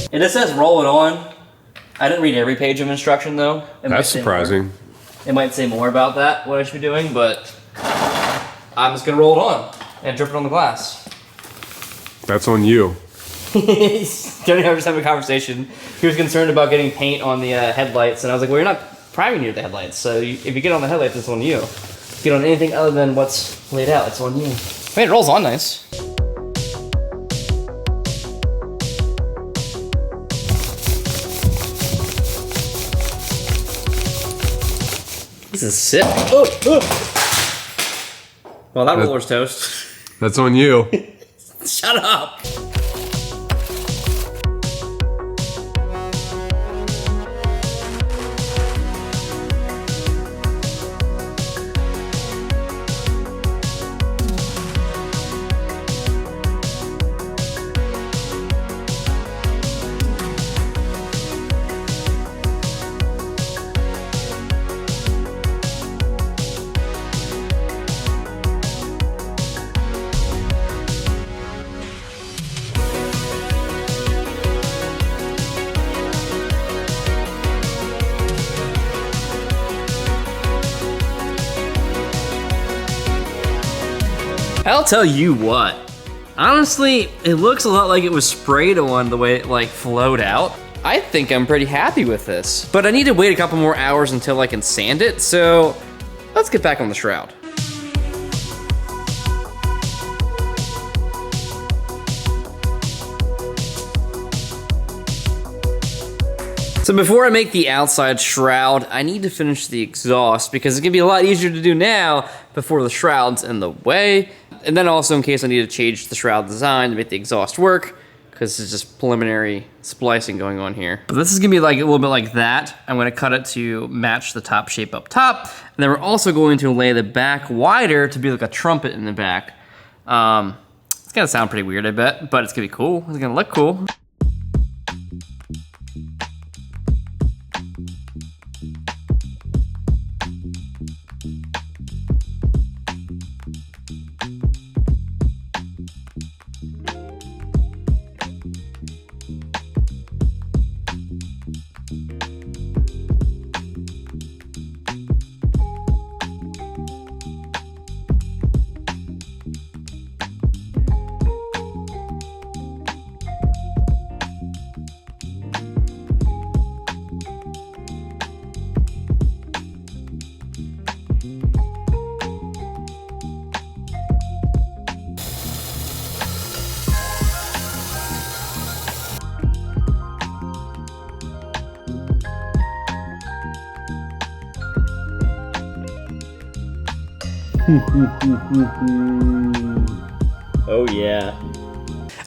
And it says roll it on. I didn't read every page of instruction though. That's surprising. It might say more about that, what I should be doing, but I'm just gonna roll it on and drip it on the glass. That's on you. Tony and I were just having a conversation. He was concerned about getting paint on the headlights, and I was like, well, you're not priming near the headlights, so if you get on the headlights, it's on you. get on anything other than what's laid out. It's on you. I mean, it rolls on nice. This is sick. Well, that roller's toast. That's on you. Shut up. I'll tell you what. Honestly, it looks a lot like it was sprayed on the way it like flowed out. I think I'm pretty happy with this, but I need to wait a couple more hours until I can sand it, so let's get back on the shroud. So before I make the outside shroud, I need to finish the exhaust because it's gonna be a lot easier to do now before the shroud's in the way. And then also in case I need to change the shroud design to make the exhaust work, because it's just preliminary splicing going on here. But this is gonna be like a little bit like that. I'm gonna cut it to match the top shape up top. And then we're also going to lay the back wider to be like a trumpet in the back. It's gonna sound pretty weird, I bet, but it's gonna be cool. It's gonna look cool. Oh yeah.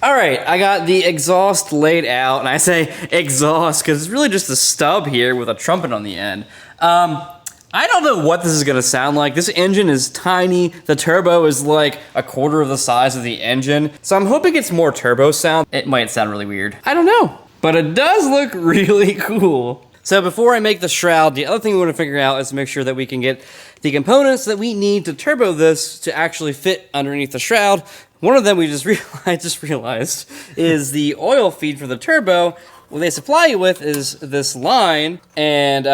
All right, I got the exhaust laid out, and I say exhaust because it's really just a stub here with a trumpet on the end. I don't know what this is gonna sound like. This engine is tiny. The turbo is like a quarter of the size of the engine. So I'm hoping it's more turbo sound. It might sound really weird. I don't know, but it does look really cool. So before I make the shroud, the other thing we want to figure out is to make sure that we can get the components that we need to turbo this to actually fit underneath the shroud. One of them we just realized is the oil feed for the turbo. What they supply you with is this line, and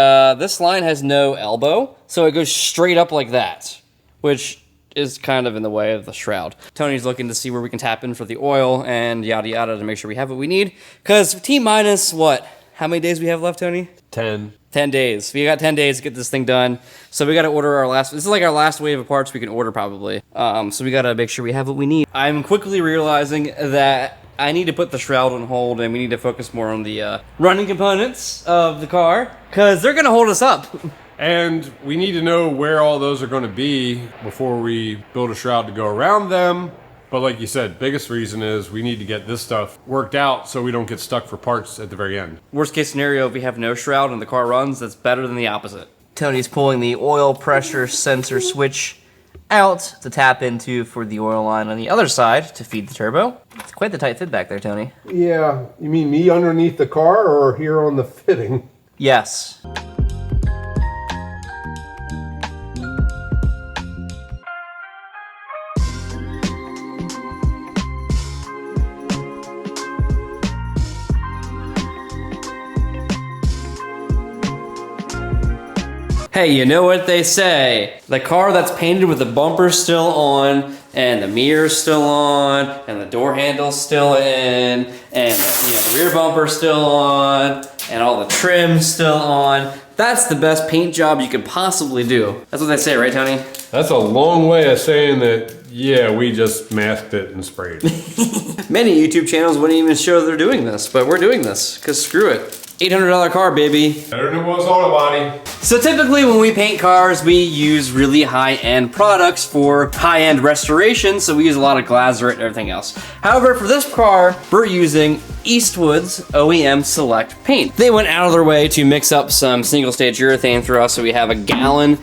this line has no elbow, so it goes straight up like that, which is kind of in the way of the shroud. Tony's looking to see where we can tap in for the oil and yada yada to make sure we have what we need. Because T-minus what? How many days we have left, Tony? 10. 10 days. We got 10 days to get this thing done. So we got to order our last, this is like our last wave of parts we can order probably. So we got to make sure we have what we need. I'm quickly realizing that I need to put the shroud on hold and we need to focus more on the running components of the car because they're going to hold us up. And we need to know where all those are going to be before we build a shroud to go around them. But like you said, biggest reason is we need to get this stuff worked out so we don't get stuck for parts at the very end. Worst case scenario, if we have no shroud and the car runs, that's better than the opposite. Tony's pulling the oil pressure sensor switch out to tap into for the oil line on the other side to feed the turbo. It's quite the tight fit back there, Tony. Yeah, you mean me underneath the car or here on the fitting? Yes. Hey, you know what they say? The car that's painted with the bumper still on, and the mirror's still on, and the door handle's still in, and the rear bumper's still on, and all the trim's still on. That's the best paint job you could possibly do. That's what they say, right, Tony? That's a long way of saying that, yeah, we just masked it and sprayed it. Many YouTube channels wouldn't even show they're doing this, but we're doing this, because screw it. $800 car, baby. Better than it was auto body. So typically when we paint cars, we use really high-end products for high-end restoration, so we use a lot of Glazerite and everything else. However, for this car, we're using Eastwood's OEM Select paint. They went out of their way to mix up some single-stage urethane for us, so we have 1.5 gallons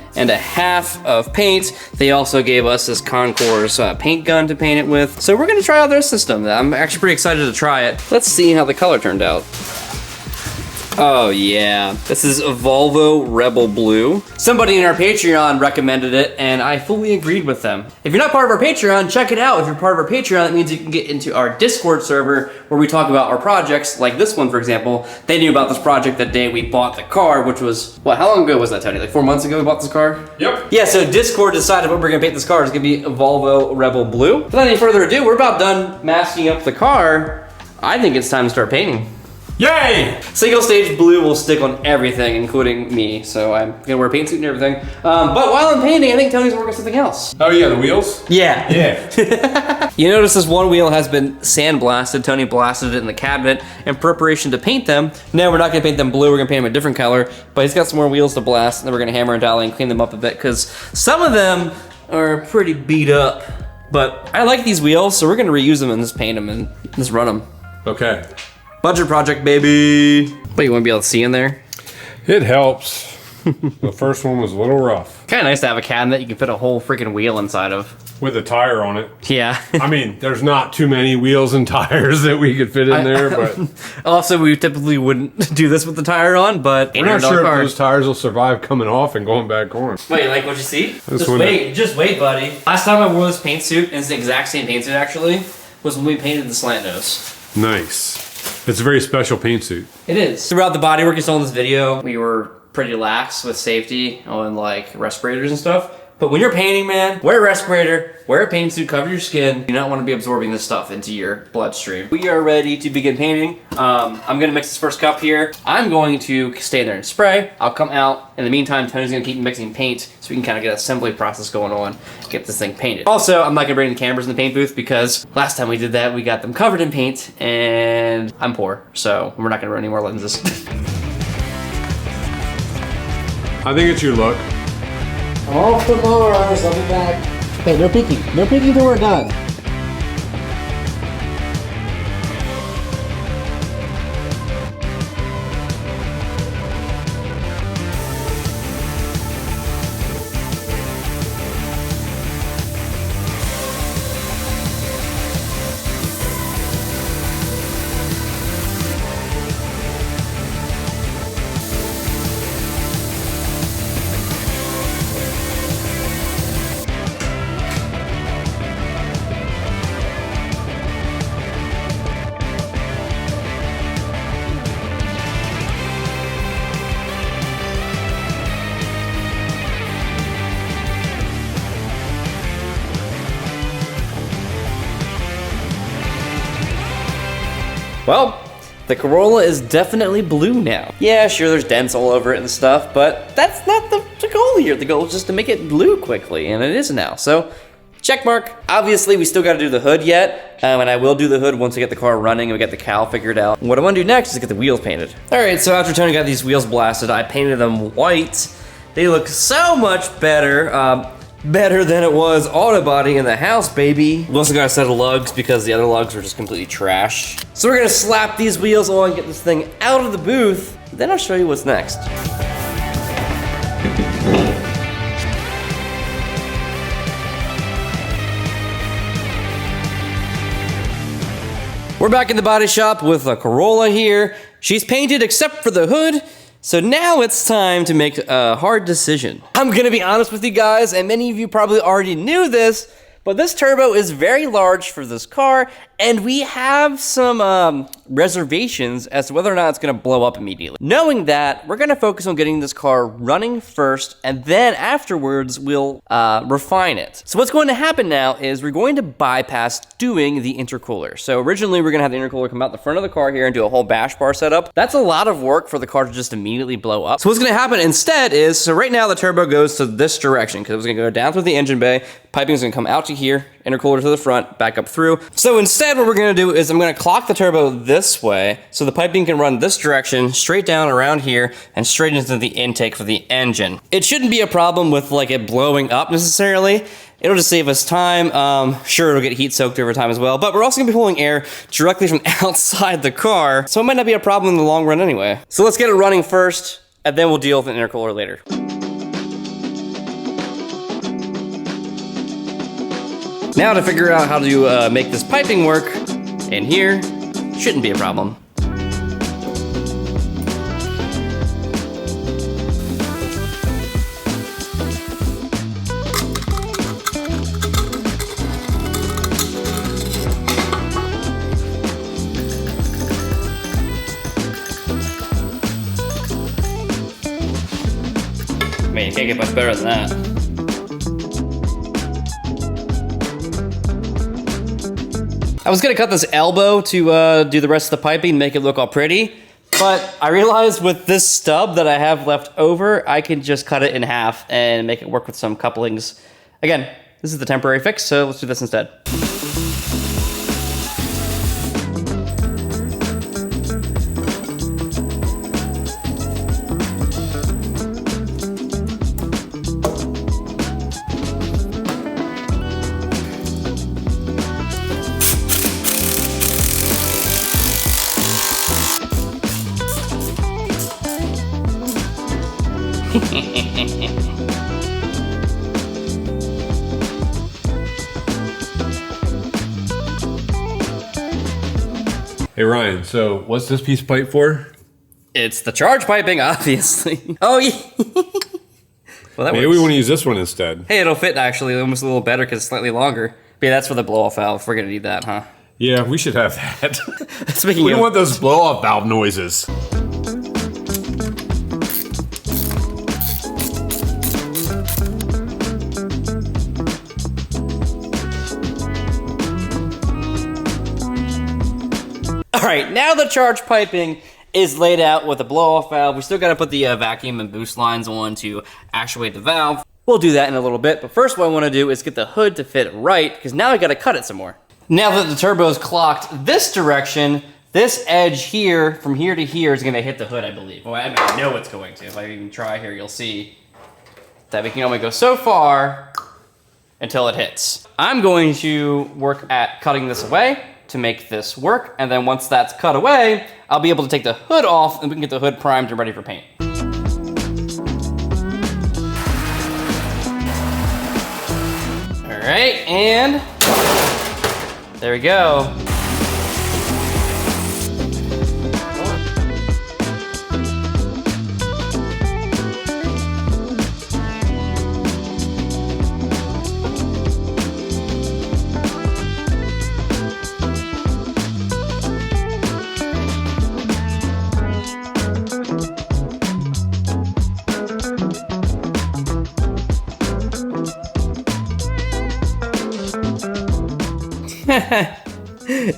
of paint. They also gave us this Concours paint gun to paint it with. So we're gonna try out their system. I'm actually pretty excited to try it. Let's see how the color turned out. Oh yeah, this is Volvo Rebel Blue. Somebody in our Patreon recommended it and I fully agreed with them. If you're not part of our Patreon, check it out. If you're part of our Patreon, that means you can get into our Discord server where we talk about our projects, like this one, for example. They knew about this project that day we bought the car, which was, what, how long ago was that, Tony? Like 4 months ago we bought this car? Yep. Yeah, so Discord decided what we're gonna paint this car is gonna be a Volvo Rebel Blue. Without any further ado, we're about done masking up the car. I think it's time to start painting. Yay! Single stage blue will stick on everything, including me, so I'm gonna wear a paint suit and everything. But while I'm painting, I think Tony's working on something else. Oh yeah, the wheels? Yeah. Yeah. You notice this one wheel has been sandblasted. Tony blasted it in the cabinet in preparation to paint them. Now we're not gonna paint them blue, we're gonna paint them a different color, but he's got some more wheels to blast, and then we're gonna hammer and dolly and clean them up a bit, because some of them are pretty beat up. But I like these wheels, so we're gonna reuse them and just paint them and just run them. Okay. Budget project, baby. But you wanna be able to see in there? It helps. The first one was a little rough. Kinda nice to have a cabinet you can fit a whole freaking wheel inside of. With a tire on it. Yeah. I mean, there's not too many wheels and tires that we could fit in there, but... Also, we typically wouldn't do this with the tire on, but We're not sure if those tires will survive coming off and going back on. Wait, like what you see? Just wait, buddy. Last time I wore this paint suit, and it's the exact same paint suit actually, was when we painted the slant nose. Nice. It's a very special paint suit. It is. Throughout the bodywork you saw in this video, we were pretty lax with safety on like respirators and stuff. But when you're painting, man, wear a respirator, wear a paint suit, cover your skin. You do not want to be absorbing this stuff into your bloodstream. We are ready to begin painting. I'm gonna mix this first cup here. I'm going to stay there and spray. I'll come out. In the meantime, Tony's gonna keep mixing paint so we can kind of get an assembly process going on, get this thing painted. Also, I'm not gonna bring the cameras in the paint booth because last time we did that, we got them covered in paint and I'm poor, so we're not gonna run any more lenses. I think it's your look. Off the Mars, I'll be back. Hey, no peeking. No peeking till we're done. Well, the Corolla is definitely blue now. Yeah, sure, there's dents all over it and stuff, but that's not the goal here. The goal is just to make it blue quickly, and it is now. So, check mark. Obviously, we still got to do the hood yet, and I will do the hood once we get the car running and we get the cowl figured out. What I want to do next is get the wheels painted. All right, so after Tony got these wheels blasted, I painted them white. They look so much better. Better than it was auto body in the house, baby. We also got a set of lugs because the other lugs were just completely trash. So we're gonna slap these wheels on, get this thing out of the booth, then I'll show you what's next. We're back in the body shop with a Corolla here. She's painted except for the hood. So now it's time to make a hard decision. I'm gonna be honest with you guys, and many of you probably already knew this, but this turbo is very large for this car, And we have some reservations as to whether or not it's gonna blow up immediately. Knowing that, we're gonna focus on getting this car running first, and then afterwards we'll refine it. So what's going to happen now is we're going to bypass doing the intercooler. So originally we're gonna have the intercooler come out the front of the car here and do a whole bash bar setup. That's a lot of work for the car to just immediately blow up. So what's gonna happen instead is, so right now the turbo goes to this direction because it's gonna go down through the engine bay, piping is gonna come out to here, intercooler to the front, back up through. So instead what we're gonna do is I'm gonna clock the turbo this way so the piping can run this direction, straight down around here, and straight into the intake for the engine. It shouldn't be a problem with like it blowing up necessarily. It'll just save us time. Sure, it'll get heat soaked over time as well, but we're also gonna be pulling air directly from outside the car, so it might not be a problem in the long run anyway. So let's get it running first, and then we'll deal with the intercooler later. Now to figure out how to make this piping work in here, shouldn't be a problem. Man, you can't get much better than that. I was gonna cut this elbow to do the rest of the piping, make it look all pretty, but I realized with this stub that I have left over, I can just cut it in half and make it work with some couplings. Again, this is the temporary fix, so let's do this instead. Hey Ryan, so what's this piece of pipe for? It's the charge piping, obviously. Oh, yeah. Well, that Maybe works. we want to use this one instead. Hey, it'll fit actually almost a little better because it's slightly longer. But yeah, that's for the blow-off valve. We're gonna need that, huh? Yeah, we should have that. Speaking We of, don't want those blow-off valve noises. all right, now the charge piping is laid out with the blow-off valve. We still gotta put the vacuum and boost lines on to actuate the valve. We'll do that in a little bit, but first what I wanna do is get the hood to fit right, because now I gotta cut it some more. Now that the turbo's clocked this direction, this edge here, from here to here, is gonna hit the hood, I believe. Well, I mean, I know it's going to. If I even try here, you'll see that we can only go so far until it hits. I'm going to work at cutting this away to make this work, and then once that's cut away, I'll be able to take the hood off and we can get the hood primed and ready for paint. All right, and there we go.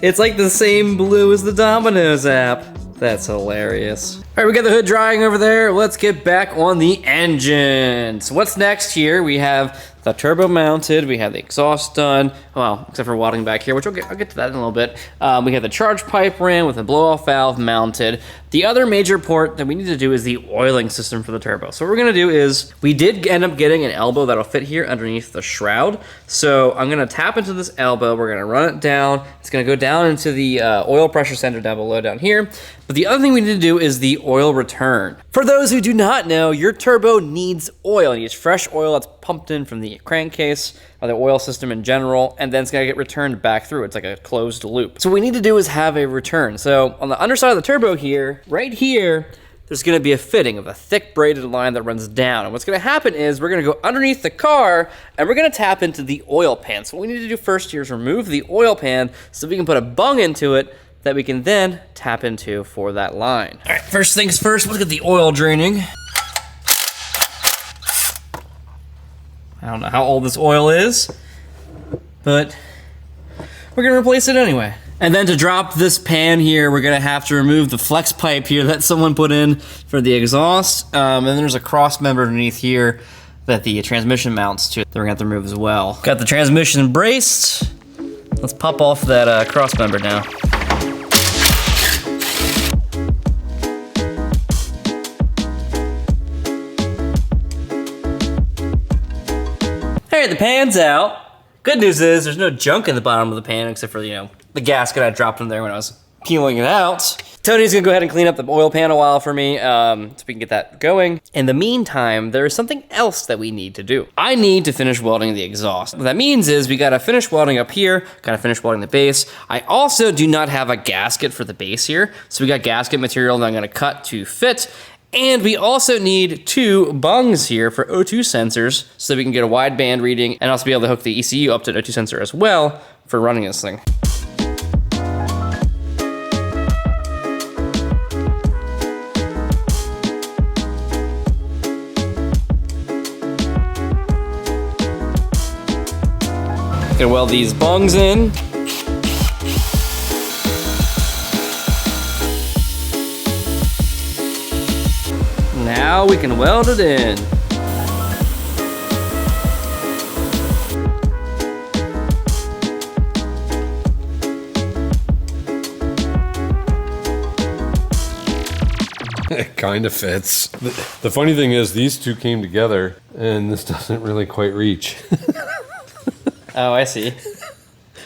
It's like the same blue as the Domino's app. That's hilarious. All right, we got the hood drying over there. Let's get back on the engine. So what's next here? We have the turbo mounted. We have the exhaust done. Well, except for wadding back here, which I'll get to that in a little bit. We have the charge pipe ran with a blow-off valve mounted. The other major port that we need to do is the oiling system for the turbo. So what we're gonna do is, we did end up getting an elbow that'll fit here underneath the shroud. So I'm gonna tap into this elbow, we're gonna run it down. It's gonna go down into the oil pressure center down below down here. But the other thing we need to do is the oil return. For those who do not know, your turbo needs oil. It needs fresh oil that's pumped in from the crankcase or the oil system in general, and then it's gonna get returned back through. It's like a closed loop. So what we need to do is have a return. So on the underside of the turbo here, right here, there's gonna be a fitting of a thick braided line that runs down. And what's gonna happen is we're gonna go underneath the car and we're gonna tap into the oil pan. So what we need to do first here is remove the oil pan so we can put a bung into it that we can then tap into for that line. All right, first things first, let's get the oil draining. I don't know how old this oil is, but we're gonna replace it anyway. And then to drop this pan here, we're gonna have to remove the flex pipe here that someone put in for the exhaust. And then there's a cross member underneath here that the transmission mounts to that we're gonna have to remove as well. Got the transmission braced. Let's pop off that cross member now. All right, the pan's out. Good news is there's no junk in the bottom of the pan except for, the gasket I dropped in there when I was peeling it out. Tony's gonna go ahead and clean up the oil pan a while for me so we can get that going. In the meantime, there is something else that we need to do. I need to finish welding the exhaust. What that means is we gotta finish welding up here, gotta finish welding the base. I also do not have a gasket for the base here, so we got gasket material that I'm gonna cut to fit. And we also need 2 bungs here for O2 sensors so that we can get a wide band reading and also be able to hook the ECU up to an O2 sensor as well for running this thing. Gonna weld these bungs in. Now we can weld it in. It kind of fits. The funny thing is these two came together and this doesn't really quite reach. Oh, I see.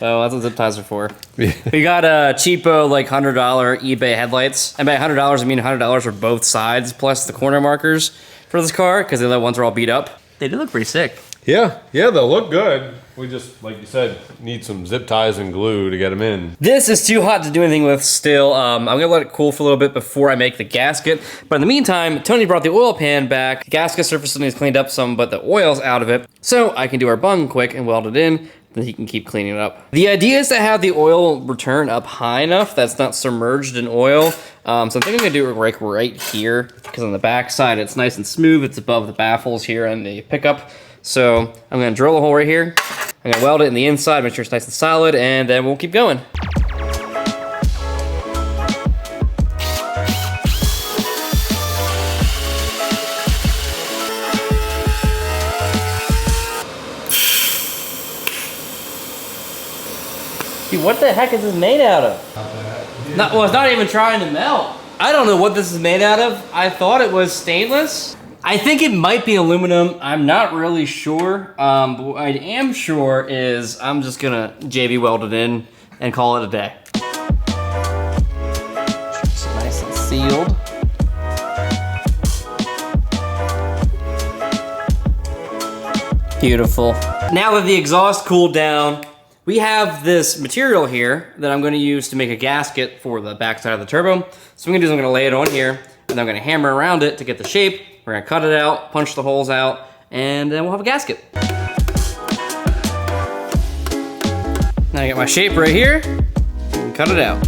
Well, that's what zip ties are for. We got a cheapo, like $100 eBay headlights. And by $100, I mean $100 for both sides, plus the corner markers for this car, because the other ones are all beat up. They do look pretty sick. Yeah, they'll look good. We just, like you said, need some zip ties and glue to get them in. This is too hot to do anything with still. I'm gonna let it cool for a little bit before I make the gasket. But in the meantime, Tony brought the oil pan back. The gasket surface is cleaned up some, but the oil's out of it. So I can do our bung quick and weld it in. Then he can keep cleaning it up. The idea is to have the oil return up high enough that's not submerged in oil. So I think I'm gonna do it like right here, because on the back side it's nice and smooth. It's above the baffles here and the pickup. So I'm gonna drill a hole right here. I'm gonna weld it in the inside, make sure it's nice and solid, and then we'll keep going. Dude, what the heck is this made out of? Well, it's not even trying to melt. I don't know what this is made out of. I thought it was stainless. I think it might be aluminum. I'm not really sure. But what I am sure is I'm just gonna JB weld it in and call it a day. It's nice and sealed. Beautiful. Now that the exhaust cooled down, we have this material here that I'm gonna use to make a gasket for the backside of the turbo. So what I'm gonna do is I'm gonna lay it on here, and then I'm gonna hammer around it to get the shape. We're gonna cut it out, punch the holes out, and then we'll have a gasket. Now I got my shape right here, and cut it out.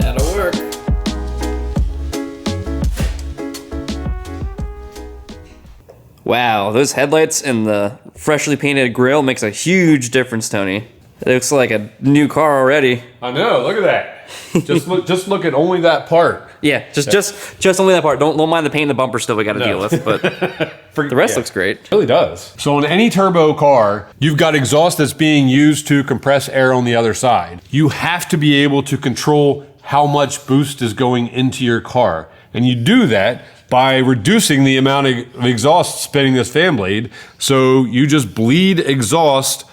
That'll work. Wow, those headlights and the freshly painted grille makes a huge difference, Tony. It looks like a new car already. I know, look at that. just look at only that part. Yeah, just only that part. Don't mind the paint and the bumper still we gotta deal with, but the rest looks great. It really does. So in any turbo car, you've got exhaust that's being used to compress air on the other side. You have to be able to control how much boost is going into your car. And you do that by reducing the amount of exhaust spinning this fan blade. So you just bleed exhaust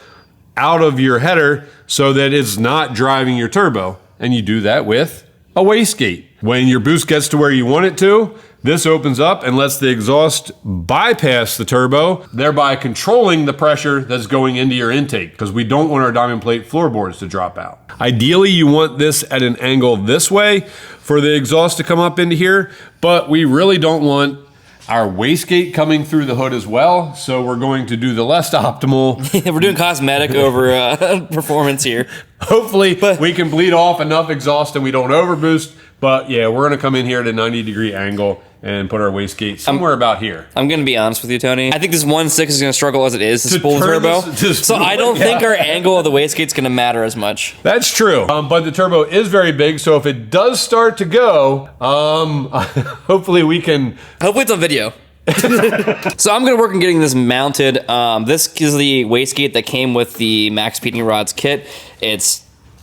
out of your header so that it's not driving your turbo. And you do that with a wastegate. When your boost gets to where you want it to, This opens up and lets the exhaust bypass the turbo, thereby controlling the pressure that's going into your intake, because we don't want our diamond plate floorboards to drop out. Ideally, you want this at an angle this way for the exhaust to come up into here, but we really don't want our wastegate coming through the hood as well, so we're going to do the less optimal. We're doing cosmetic over performance here. Hopefully, we can bleed off enough exhaust and we don't overboost, but yeah, we're gonna come in here at a 90-degree angle and put our wastegate somewhere about here. I'm gonna be honest with you, Tony. I think this 1.6 is gonna struggle as it is to spool the turbo. So I don't think our angle of the wastegate's gonna matter as much. That's true, but the turbo is very big, so if it does start to go, hopefully we can... Hopefully it's on video. So I'm gonna work on getting this mounted. This is the wastegate that came with the Max Speeding Rods kit.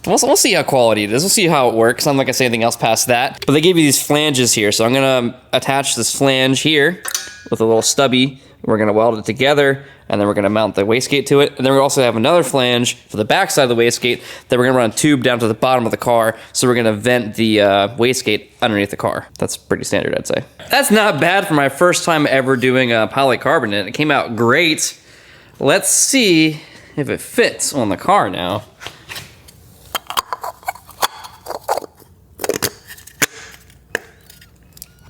We'll see how quality it is. We'll see how it works. I'm not gonna say anything else past that. But they gave you these flanges here, so I'm gonna attach this flange here with a little stubby. We're gonna weld it together, and then we're gonna mount the wastegate to it. And then we also have another flange for the back side of the wastegate that we're gonna run a tube down to the bottom of the car, so we're gonna vent the wastegate underneath the car. That's pretty standard, I'd say. That's not bad for my first time ever doing polycarbonate. It came out great. Let's see if it fits on the car now.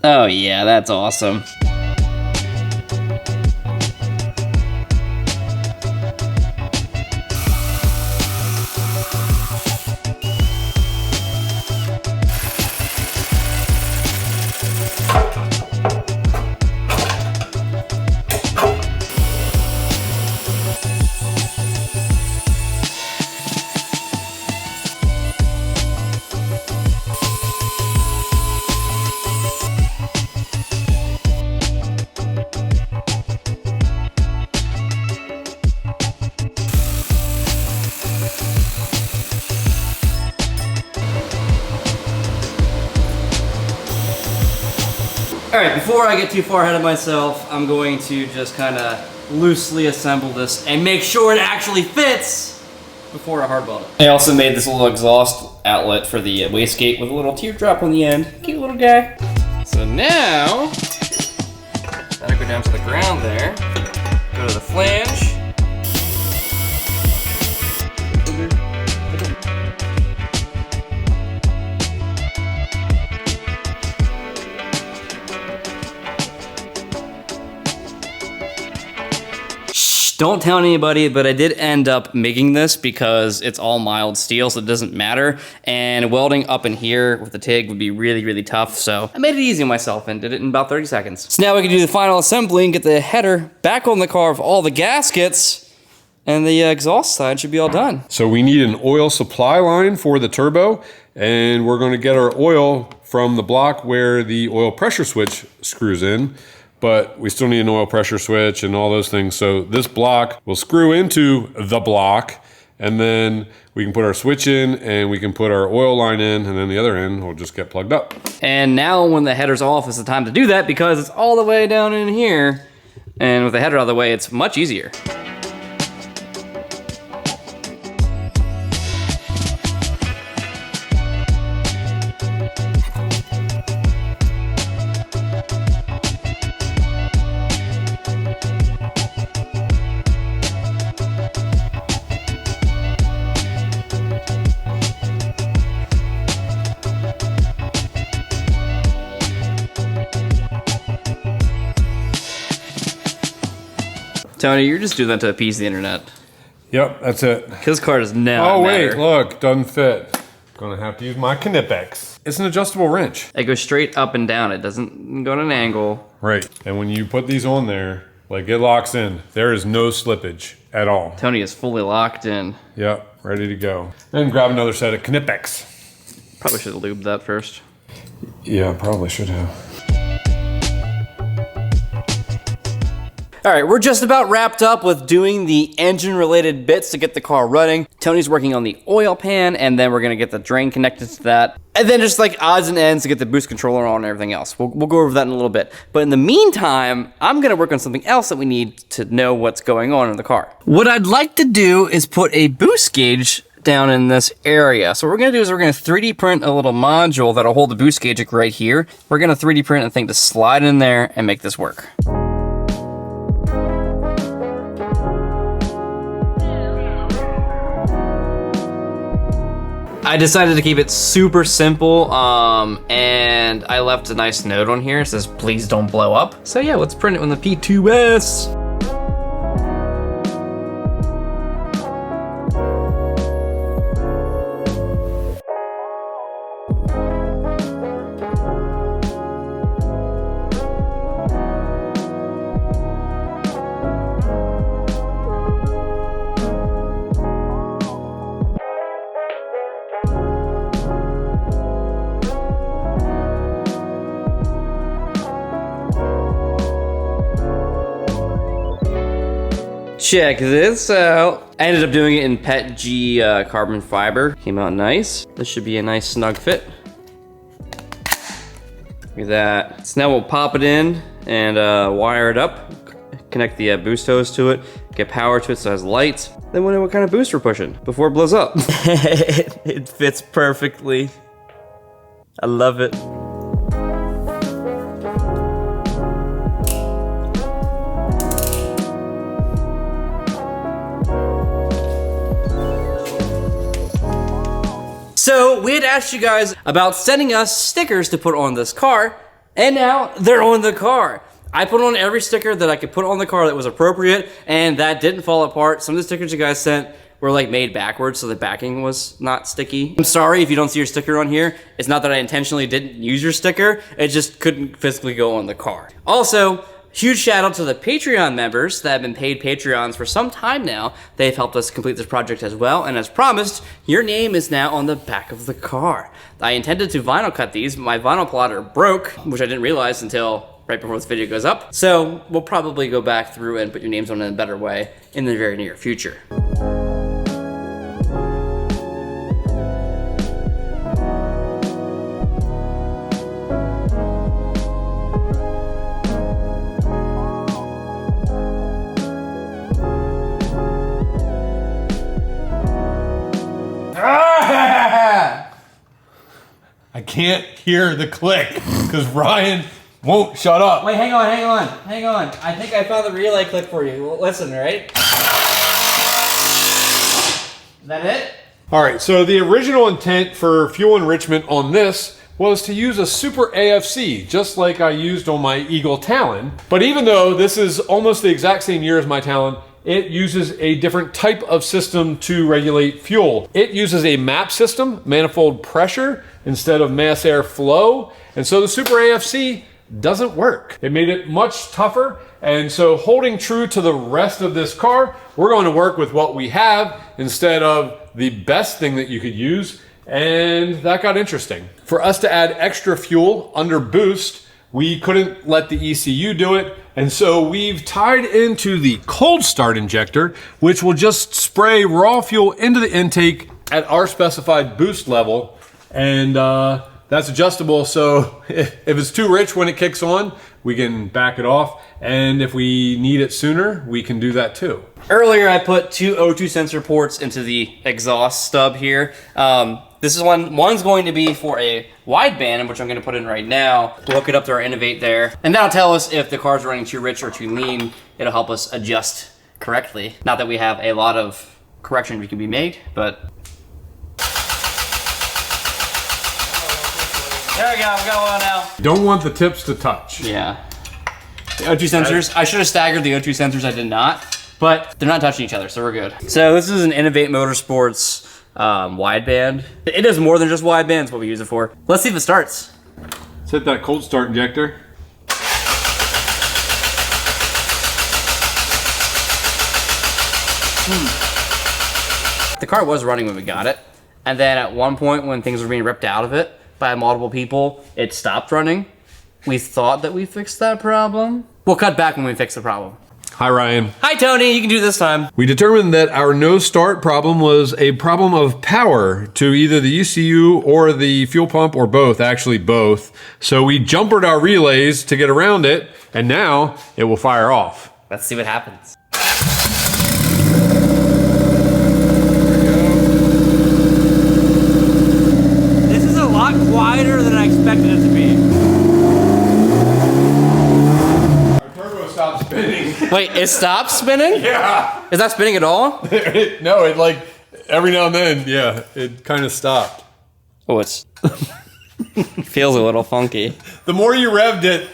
Oh yeah, that's awesome. All right, before I get too far ahead of myself, I'm going to just kind of loosely assemble this and make sure it actually fits before I hard weld it. I also made this little exhaust outlet for the wastegate with a little teardrop on the end. Cute little guy. So now, gotta go down to the ground there, go to the flange. Don't tell anybody, but I did end up making this because it's all mild steel, so it doesn't matter. And welding up in here with the TIG would be really, really tough. So I made it easy on myself and did it in about 30 seconds. So now we can do the final assembly and get the header back on the car with all the gaskets, and the exhaust side should be all done. So we need an oil supply line for the turbo, and we're going to get our oil from the block where the oil pressure switch screws in. But we still need an oil pressure switch and all those things. So this block will screw into the block, and then we can put our switch in and we can put our oil line in, and then the other end will just get plugged up. And now when the header's off is the time to do that because it's all the way down in here. And with the header out of the way, it's much easier. Tony, you're just doing that to appease the internet. Yep, that's it. His car does not Oh matter. wait, look, doesn't fit. Gonna have to use my Knipex. It's an adjustable wrench. It goes straight up and down. It doesn't go at an angle. Right, and when you put these on there, like it locks in. There is no slippage at all. Tony is fully locked in. Yep, ready to go. And grab another set of Knipex. Probably should have lubed that first. Yeah, probably should have. All right, we're just about wrapped up with doing the engine-related bits to get the car running. Tony's working on the oil pan, and then we're gonna get the drain connected to that. And then just like odds and ends to get the boost controller on and everything else. We'll go over that in a little bit. But in the meantime, I'm gonna work on something else that we need to know what's going on in the car. What I'd like to do is put a boost gauge down in this area. So what we're gonna do is we're gonna 3D print a little module that'll hold the boost gauge right here. We're gonna 3D print a thing to slide in there and make this work. I decided to keep it super simple, and I left a nice note on here. It says, please don't blow up. So yeah, let's print it on the P2S. Check this out. I ended up doing it in PET G carbon fiber. Came out nice. This should be a nice snug fit. Look at that. So now we'll pop it in and wire it up. Connect the boost hose to it. Get power to it so it has lights. Then we'll know what kind of boost we're pushing before it blows up. It fits perfectly. I love it. So we had asked you guys about sending us stickers to put on this car, and now they're on the car. I put on every sticker that I could put on the car that was appropriate, and that didn't fall apart. Some of the stickers you guys sent were like made backwards, so the backing was not sticky. I'm sorry if you don't see your sticker on here. It's not that I intentionally didn't use your sticker, it just couldn't physically go on the car. Also, huge shout out to the Patreon members that have been paid Patreons for some time now. They've helped us complete this project as well, and as promised, your name is now on the back of the car. I intended to vinyl cut these, but my vinyl plotter broke, which I didn't realize until right before this video goes up. So we'll probably go back through and put your names on it in a better way in the very near future. I can't hear the click because Ryan won't shut up. Wait, hang on. I think I found the relay clip for you. Well, listen, right? Is that it? All right, so the original intent for fuel enrichment on this was to use a super AFC, just like I used on my Eagle Talon. But even though this is almost the exact same year as my Talon, it uses a different type of system to regulate fuel. It uses a MAP system, manifold pressure, instead of mass air flow. And so the Super AFC doesn't work. It made it much tougher. And so holding true to the rest of this car, we're going to work with what we have instead of the best thing that you could use. And that got interesting. For us to add extra fuel under boost, we couldn't let the ECU do it. And so we've tied into the cold start injector, which will just spray raw fuel into the intake at our specified boost level. And that's adjustable. So if it's too rich when it kicks on, we can back it off. And if we need it sooner, we can do that too. Earlier, I put two O2 sensor ports into the exhaust stub here. This is one's going to be for a wideband, which I'm going to put in right now. We'll hook it up to our Innovate there. And that'll tell us if the car's running too rich or too lean. It'll help us adjust correctly. Not that we have a lot of correction we can be made, but. There we go, I'm going now. Don't want the tips to touch. Yeah. The O2 sensors, I should have staggered the O2 sensors, I did not. But they're not touching each other, so we're good. So this is an Innovate Motorsports wideband. It does more than just wideband, it's what we use it for. Let's see if it starts. Let's hit that cold start injector. The car was running when we got it. And then at one point when things were being ripped out of it by multiple people, it stopped running. We thought that we fixed that problem. We'll cut back when we fix the problem. Hi, Ryan. Hi, Tony. You can do this time. We determined that our no start problem was a problem of power to either the ECU or the fuel pump or both, actually both. So we jumpered our relays to get around it, and now it will fire off. Let's see what happens. spinning. Wait, it stopped spinning? Yeah. It's not spinning at all? No, it like every now and then, yeah, it kind of stopped. Oh, it's feels a little funky. The more you revved it,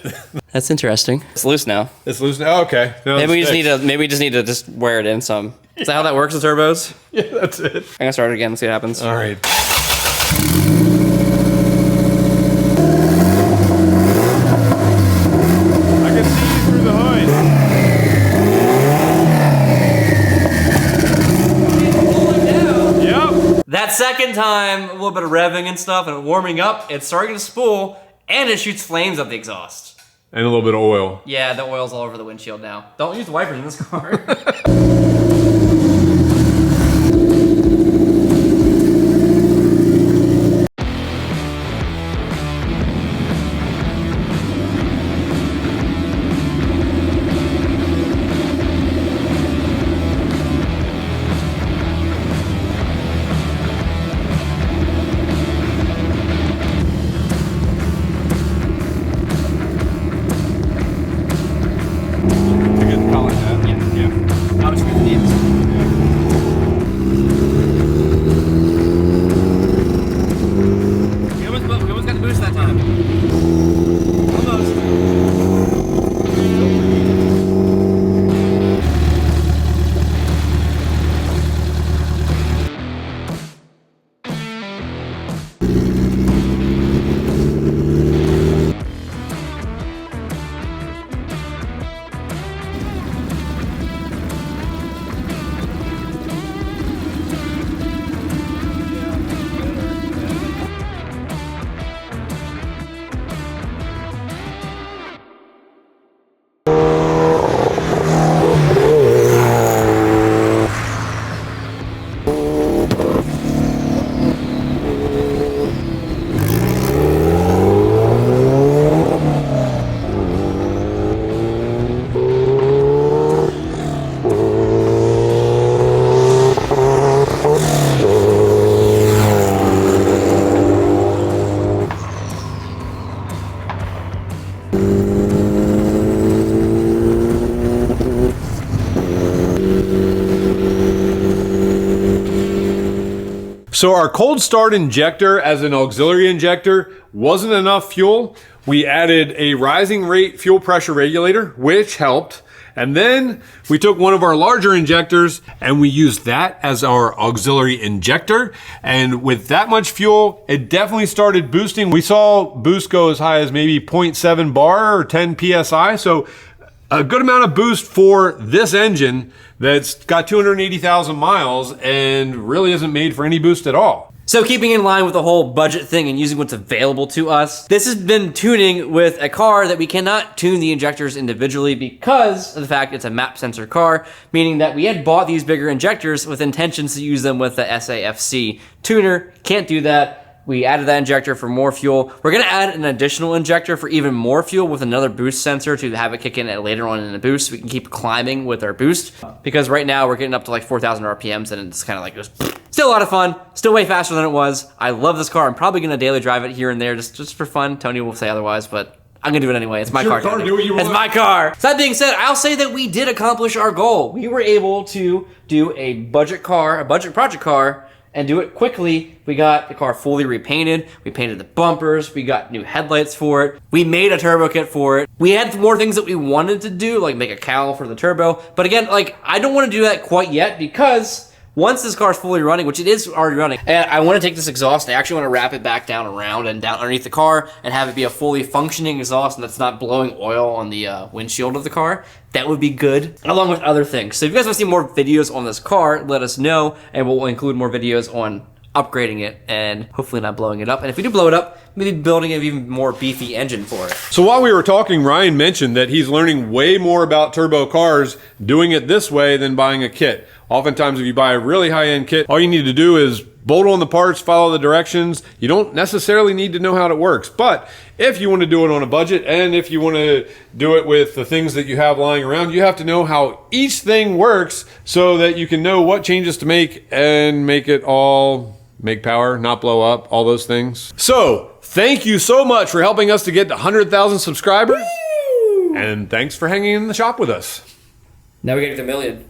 That's interesting. It's loose now. it's losing. Oh, okay. No, Maybe we it's just need to just wear it in some. Is that how that works with turbos? Yeah, that's it. I'm gonna start it again and see what happens. All right. I can see you through the hood. Yep. That second time, a little bit of revving and stuff and warming up, it's starting to spool and it shoots flames up the exhaust. And a little bit of oil. Yeah, the oil's all over the windshield now. Don't use the wipers in this car. How much food needs? We almost got the boost that time. Almost. So our cold start injector as an auxiliary injector wasn't enough fuel. We added a rising rate fuel pressure regulator, which helped. And then we took one of our larger injectors and we used that as our auxiliary injector. And with that much fuel, it definitely started boosting. We saw boost go as high as maybe 0.7 bar or 10 PSI. So a good amount of boost for this engine that's got 280,000 miles and really isn't made for any boost at all. So keeping in line with the whole budget thing and using what's available to us, this has been tuning with a car that we cannot tune the injectors individually because of the fact it's a map sensor car, meaning that we had bought these bigger injectors with intentions to use them with the SAFC tuner. Can't do that. We added that injector for more fuel. We're gonna add an additional injector for even more fuel with another boost sensor to have it kick in at later on in the boost so we can keep climbing with our boost. Because right now we're getting up to like 4,000 RPMs and it's kind of like just still a lot of fun, still way faster than it was. I love this car. I'm probably gonna daily drive it here and there just for fun. Tony will say otherwise, but I'm gonna do it anyway. It's my car. Your car, do what you It's want. my car. So that being said, I'll say that we did accomplish our goal. We were able to do a budget project car, and do it quickly. We got the car fully repainted. We painted the bumpers. We got new headlights for it. We made a turbo kit for it. We had more things that we wanted to do, like make a cowl for the turbo. But again, like I don't want to do that quite yet because once this car's fully running, which it is already running, and I want to take this exhaust, I actually want to wrap it back down around and down underneath the car and have it be a fully functioning exhaust and that's not blowing oil on the windshield of the car. That would be good, along with other things. So if you guys want to see more videos on this car, let us know, and we'll include more videos on upgrading it and hopefully not blowing it up. And if we do blow it up, maybe building an even more beefy engine for it. So while we were talking, Ryan mentioned that he's learning way more about turbo cars doing it this way than buying a kit. Oftentimes, if you buy a really high-end kit, all you need to do is bolt on the parts, follow the directions. You don't necessarily need to know how it works. But if you want to do it on a budget and if you want to do it with the things that you have lying around, you have to know how each thing works so that you can know what changes to make and make it all make power, not blow up, all those things. So, thank you so much for helping us to get to 100,000 subscribers. And thanks for hanging in the shop with us. Now we get to the million.